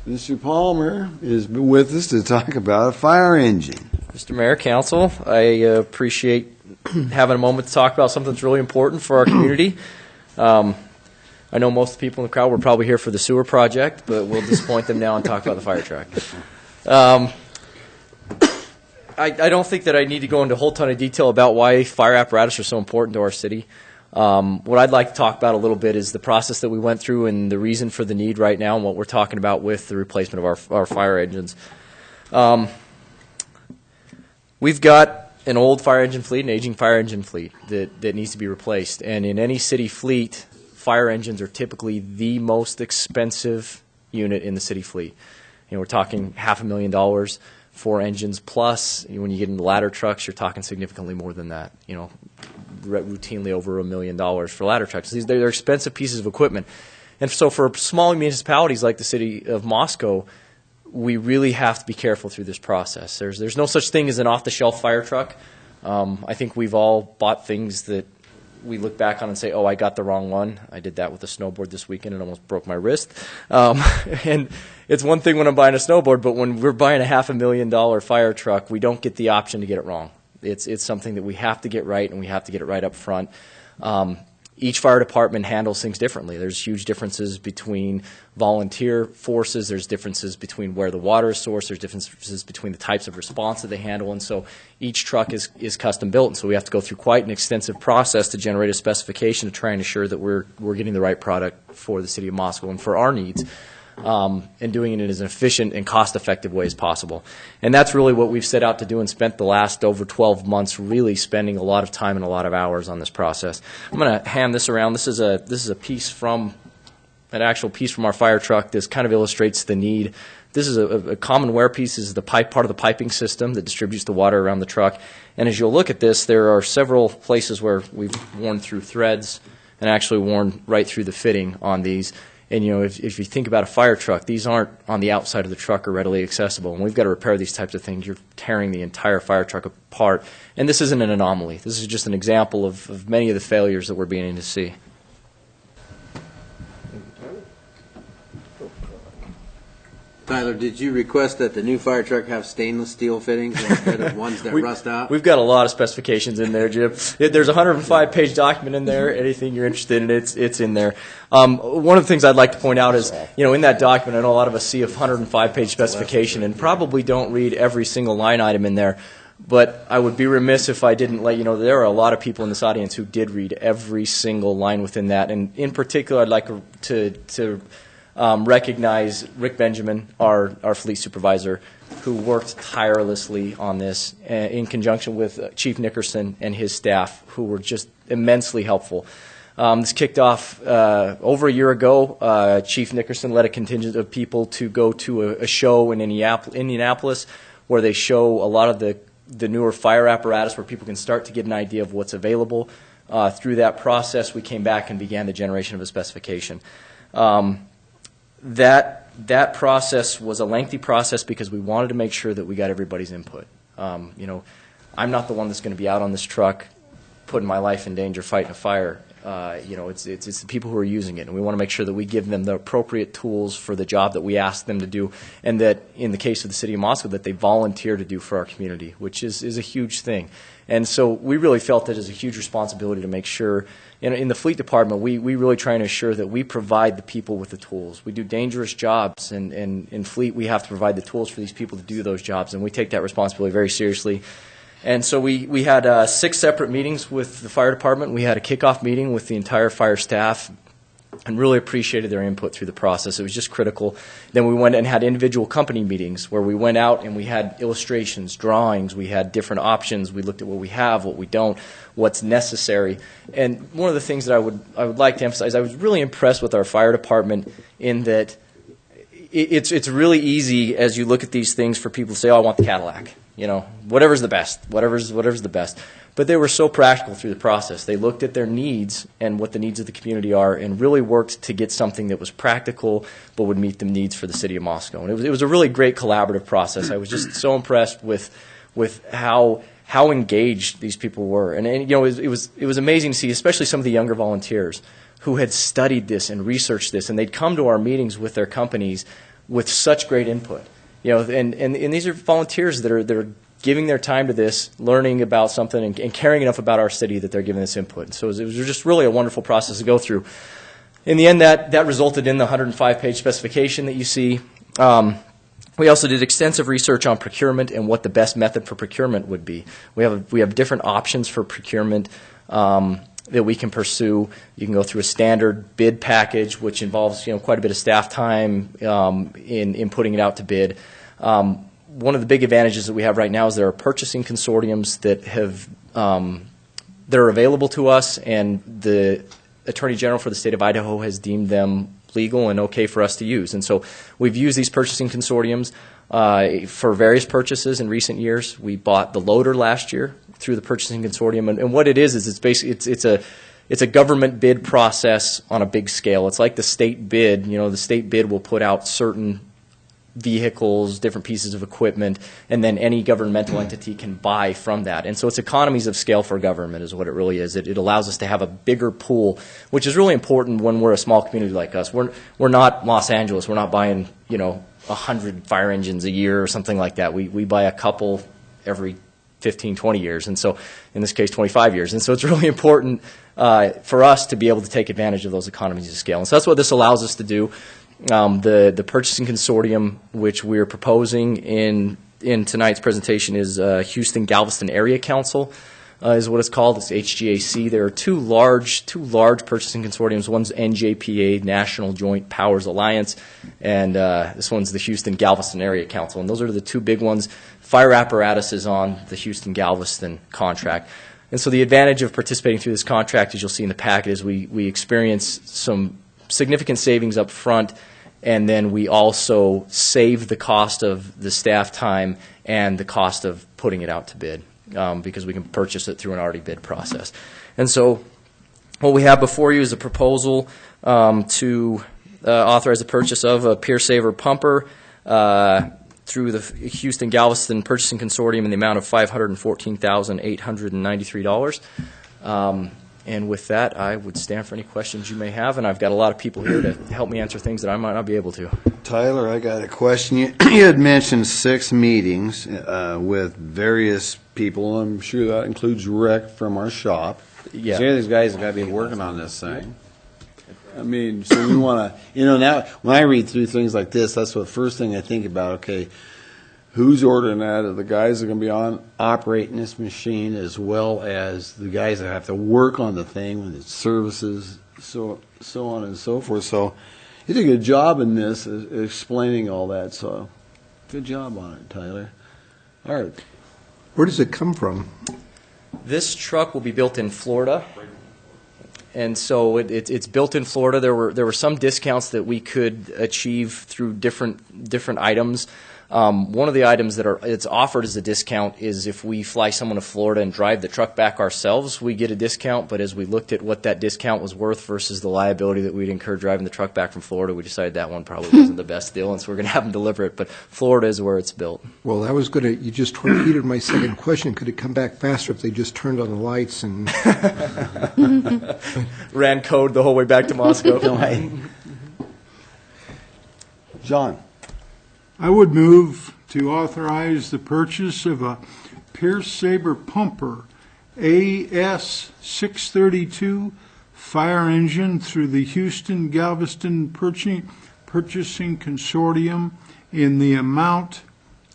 Mr. Palmer is with us to talk about a fire engine. Mr. Mayor, Council, I appreciate having a moment to talk about something that's really important for our community. I know most of the people in the crowd were probably here for the sewer project, but we'll disappoint them now and talk about the fire truck. I don't think that I need to go into a whole ton of detail about why fire apparatus are so important to our city. What I'd like to talk about a little bit is the process that we went through and the reason for the need right now and what we're talking about with the replacement of our fire engines. We've got an old fire engine fleet, an aging fire engine fleet that needs to be replaced. And in any city fleet, fire engines are typically the most expensive unit in the city fleet. You know, we're talking $500,000 for engines, plus when you get into ladder trucks, you're talking significantly more than that. You know, routinely over $1 million for ladder trucks. They're expensive pieces of equipment. And so for small municipalities like the city of Moscow, we really have to be careful through this process. There's no such thing as an off-the-shelf fire truck. I think we've all bought things that we look back on and say, oh, I got the wrong one. I did that with a snowboard this weekend and almost broke my wrist. And it's one thing when I'm buying a snowboard, but when we're buying a $500,000 fire truck, we don't get the option to get it wrong. It's something that we have to get right, and we have to get it right up front. Each fire department handles things differently. There's huge differences between volunteer forces. There's differences between where the water is sourced. There's differences between the types of response that they handle. And so each truck is custom built. And so we have to go through quite an extensive process to generate a specification to try and ensure that we're getting the right product for the city of Moscow and for our needs. And doing it in as efficient and cost-effective way as possible. And that's really what we've set out to do and spent the last over 12 months really spending a lot of time and a lot of hours on this process. I'm going to hand this around. This is a piece from, an actual piece from our fire truck. This kind of illustrates the need. This is a common wear piece. This is the pipe, part of the piping system that distributes the water around the truck. And as you'll look at this, there are several places where we've worn through threads and actually worn right through the fitting on these. And, you know, if you think about a fire truck, these aren't on the outside of the truck or readily accessible. And we've got to repair these types of things. You're tearing the entire fire truck apart. And this isn't an anomaly. This is just an example of many of the failures that we're beginning to see. Tyler, did you request that the new fire truck have stainless steel fittings instead of ones that rust out? We've got a lot of specifications in there, Jim. There's a 105-page document in there. Anything you're interested in, it's in there. One of the things I'd like to point out is, in that document, I know a lot of us see a 105-page specification and probably don't read every single line item in there. But I would be remiss if I didn't let you know that there are a lot of people in this audience who did read every single line within that. And in particular, I'd like to recognize Rick Benjamin, our fleet supervisor, who worked tirelessly on this in conjunction with Chief Nickerson and his staff, who were just immensely helpful. This kicked off over a year ago. Chief Nickerson led a contingent of people to go to a show in Indianapolis where they show a lot of the newer fire apparatus where people can start to get an idea of what's available. Through that process, we came back and began the generation of a specification. That process was a lengthy process because we wanted to make sure that we got everybody's input. I'm not the one that's going to be out on this truck putting my life in danger fighting a fire. It's the people who are using it, and we want to make sure that we give them the appropriate tools for the job that we ask them to do, and that in the case of the city of Moscow, that they volunteer to do for our community, which is a huge thing. And so we really felt that as a huge responsibility to make sure, in the fleet department, we really try and ensure that we provide the people with the tools. We do dangerous jobs, and in fleet, we have to provide the tools for these people to do those jobs, and we take that responsibility very seriously. And so we had 6 separate meetings with the fire department. We had a kickoff meeting with the entire fire staff and really appreciated their input through the process. It was just critical. Then we went and had individual company meetings where we went out and we had illustrations, drawings. We had different options. We looked at what we have, what we don't, what's necessary. And one of the things that I would like to emphasize, I was really impressed with our fire department in that it's really easy as you look at these things for people to say, oh, I want the Cadillac. Whatever's the best, whatever's the best. But they were so practical through the process. They looked at their needs and what the needs of the community are and really worked to get something that was practical but would meet the needs for the city of Moscow. And it was a really great collaborative process. I was just so impressed with how engaged these people were. And it was amazing to see, especially some of the younger volunteers who had studied this and researched this, and they'd come to our meetings with their companies with such great input. And these are volunteers that are giving their time to this, learning about something, and caring enough about our city that they're giving this input. So it was just really a wonderful process to go through. In the end, that resulted in the 105-page specification that you see. We also did extensive research on procurement and what the best method for procurement would be. We have different options for procurement that we can pursue. You can go through a standard bid package, which involves quite a bit of staff time in putting it out to bid. One of the big advantages that we have right now is there are purchasing consortiums that are available to us, and the Attorney General for the state of Idaho has deemed them legal and okay for us to use. And so we've used these purchasing consortiums for various purchases in recent years. We bought the loader last year through the purchasing consortium, and what it is it's basically it's a government bid process on a big scale. It's like the state bid. The state bid will put out certain vehicles, different pieces of equipment, and then any governmental entity can buy from that. And so it's economies of scale for government is what it really is. It allows us to have a bigger pool, which is really important when we're a small community like us. We're not Los Angeles. We're not buying 100 fire engines a year or something like that. We buy a couple every 15, 20 years, and so in this case 25 years. And so it's really important for us to be able to take advantage of those economies of scale. And so that's what this allows us to do. The purchasing consortium, which we're proposing in tonight's presentation, is Houston Galveston Area Council, is what it's called. It's HGAC. There are two large purchasing consortiums. One's NJPA, National Joint Powers Alliance, and this one's the Houston Galveston Area Council. And those are the two big ones. Fire apparatus is on the Houston Galveston contract. And so the advantage of participating through this contract, as you'll see in the packet, is we experience some significant savings up front, and then we also save the cost of the staff time and the cost of putting it out to bid because we can purchase it through an already bid process. And so what we have before you is a proposal to authorize the purchase of a Pier Saver pumper through the Houston Galveston Purchasing Consortium in the amount of $514,893. And with that, I would stand for any questions you may have, and I've got a lot of people here to help me answer things that I might not be able to. Tyler, I got a question. You had mentioned 6 meetings with various people. I'm sure that includes Rick from our shop. Yeah. So these guys have got to be working on this thing. I mean, so we want to, now when I read through things like this, that's the first thing I think about. Okay, who's ordering that? Are the guys that are going to be on operating this machine, as well as the guys that have to work on the thing when it services, so on and so forth. So you did a good job in this, explaining all that. So good job on it, Tyler. All right. Where does it come from? This truck will be built in Florida. And so it's built in Florida. There were some discounts that we could achieve through different items. One of the items that it's offered as a discount is if we fly someone to Florida and drive the truck back ourselves, we get a discount. But as we looked at what that discount was worth versus the liability that we'd incur driving the truck back from Florida, we decided that one probably wasn't the best deal, and so we're going to have them deliver it. But Florida is where it's built. Well, you just torpedoed my second question. Could it come back faster if they just turned on the lights and ran code the whole way back to Moscow? John. I would move to authorize the purchase of a Pierce Saber pumper AS 632 fire engine through the Houston Galveston Purchasing Consortium in the amount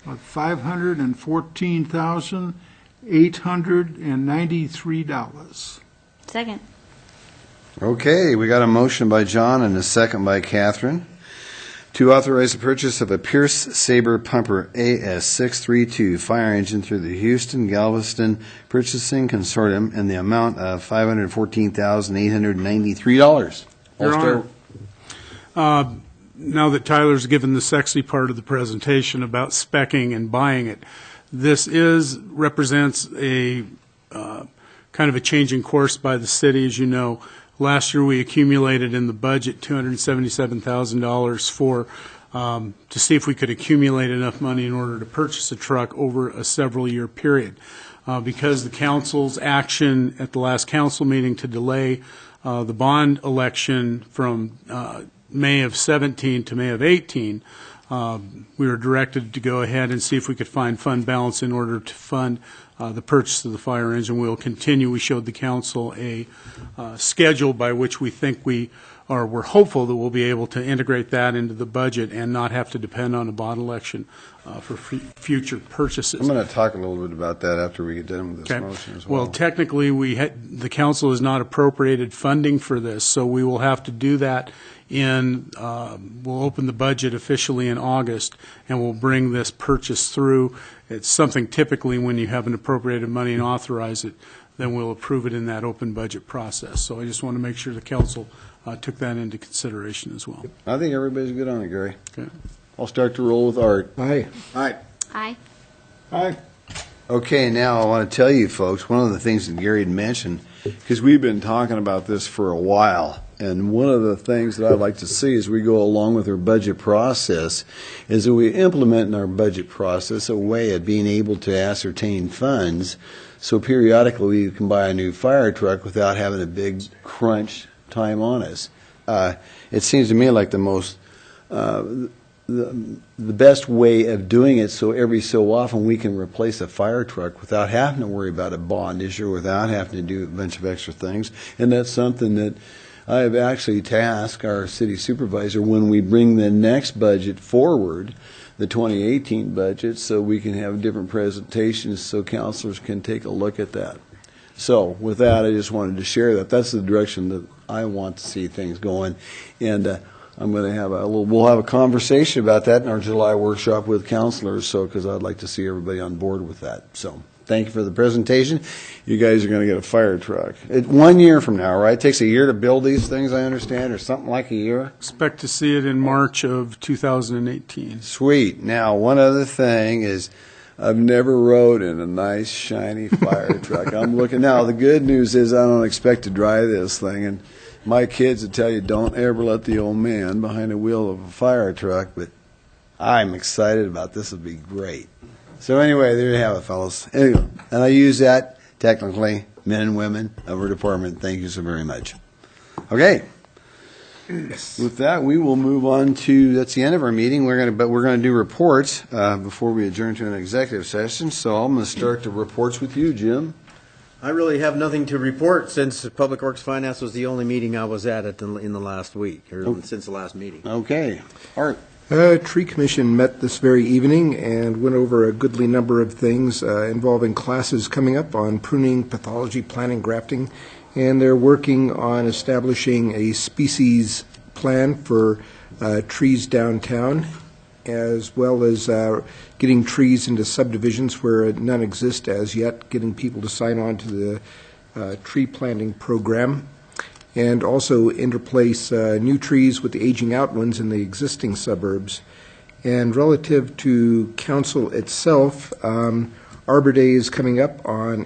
of $514,893. Second. Okay, we got a motion by John and a second by Catherine to authorize the purchase of a Pierce Saber Pumper AS632 fire engine through the Houston Galveston Purchasing Consortium in the amount of $514,893. Your Honor, now that Tyler's given the sexy part of the presentation about speccing and buying it, this represents a kind of a change in course by the city. As you know, last year we accumulated in the budget $277,000 to see if we could accumulate enough money in order to purchase a truck over a several-year period. Because the council's action at the last council meeting to delay the bond election from May of 17 to May of 18, we were directed to go ahead and see if we could find fund balance in order to fund the purchase of the fire engine. We'll continue. We showed the council a schedule by which we think we're hopeful that we'll be able to integrate that into the budget and not have to depend on a bond election for future purchases. I'm going to talk a little bit about that after we get done with this motion as well. Well, technically, the council has not appropriated funding for this, so we will have to do that we'll open the budget officially in August, and we'll bring this purchase through. It's something typically when you have an appropriated money and authorize it, then we'll approve it in that open budget process. So I just want to make sure the council took that into consideration as well. I think everybody's good on it, Gary. Okay. I'll start to roll with Art. Aye. Aye. Aye. Aye. Okay, now I want to tell you folks, one of the things that Gary had mentioned, because we've been talking about this for a while, and one of the things that I'd like to see as we go along with our budget process is that we implement in our budget process a way of being able to ascertain funds so periodically we can buy a new fire truck without having a big crunch time on us. It seems to me like the best way of doing it so every so often we can replace a fire truck without having to worry about a bond issue, without having to do a bunch of extra things. And that's something that I have actually tasked our city supervisor when we bring the next budget forward, the 2018 budget, so we can have different presentations so councilors can take a look at that. So with that, I just wanted to share that. That's the direction that I want to see things going. And I'm going to have we'll have a conversation about that in our July workshop with councilors, because I'd like to see everybody on board with that. So thank you for the presentation. You guys are going to get a fire truck. 1 year from now, right? It takes a year to build these things, I understand, or something like a year? Expect to see it in March of 2018. Sweet. Now, one other thing is I've never rode in a nice, shiny fire truck. I'm looking now. The good news is I don't expect to drive this thing, and my kids would tell you don't ever let the old man behind the wheel of a fire truck, but I'm excited about this. It'll be great. So anyway, there you have it, fellas. Anyway, and I use that technically men and women of our department, thank you so very much. Okay. With that, we will move on to, that's the end of our meeting. We're going to do reports before we adjourn to an executive session. So I'm going to start the reports with you, Jim. I really have nothing to report since Public Works Finance was the only meeting I was at in the last week, or since the last meeting. Okay. Art. Tree Commission met this very evening and went over a goodly number of things involving classes coming up on pruning, pathology, planting, grafting, and they're working on establishing a species plan for trees downtown, as well as getting trees into subdivisions where none exist as yet, getting people to sign on to the tree planting program, and also interplace new trees with the aging out ones in the existing suburbs. And relative to council itself, Arbor Day is coming up on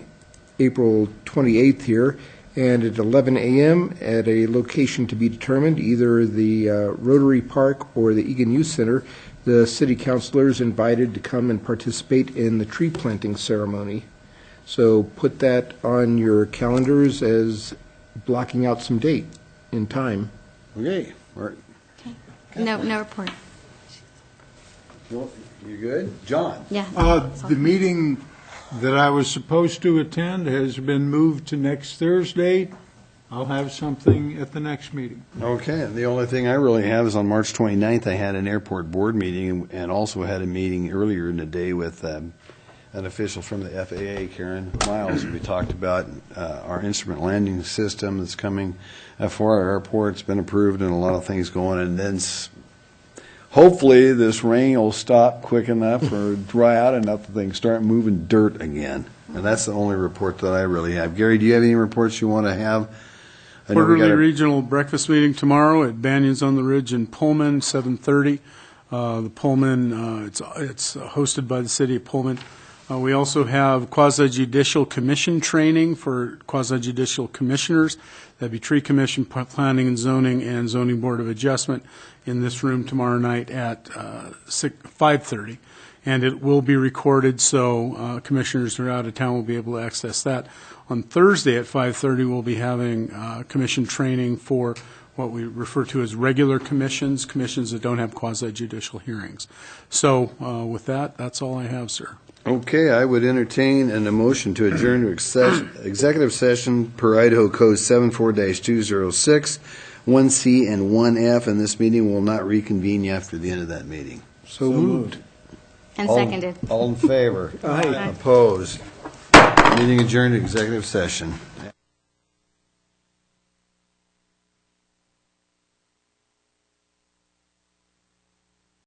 April 28th here, and at 11 a.m. at a location to be determined, either the Rotary Park or the Egan Youth Center, the city councilors invited to come and participate in the tree planting ceremony. So put that on your calendars as blocking out some date in time. Okay. Art. No report. You good? John? Yeah. The meeting that I was supposed to attend has been moved to next Thursday. I'll have something at the next meeting. Okay, and the only thing I really have is on March 29th, I had an airport board meeting and also had a meeting earlier in the day with an official from the FAA, Karen Miles. We talked about our instrument landing system that's coming for our airport. It's been approved and a lot of things going, and then hopefully this rain will stop quick enough or dry out enough that things start moving dirt again. And that's the only report that I really have. Gary, do you have any reports you want to have? Quarterly regional breakfast meeting tomorrow at Banyans on the Ridge in Pullman, 7:30. The Pullman, it's hosted by the city of Pullman. We also have quasi-judicial commission training for quasi-judicial commissioners. That'd be Tree Commission, Planning and Zoning Board of Adjustment in this room tomorrow night at 5:30. And it will be recorded, so commissioners who are out of town will be able to access that. On Thursday at 5:30, we'll be having commission training for what we refer to as regular commissions that don't have quasi-judicial hearings. So with that, that's all I have, sir. Okay, I would entertain a motion to adjourn to executive session per Idaho Code 74-206, 1C and 1F, and this meeting will not reconvene after the end of that meeting. So moved. And seconded. All in favor? Aye. Opposed? Meeting adjourned to executive session.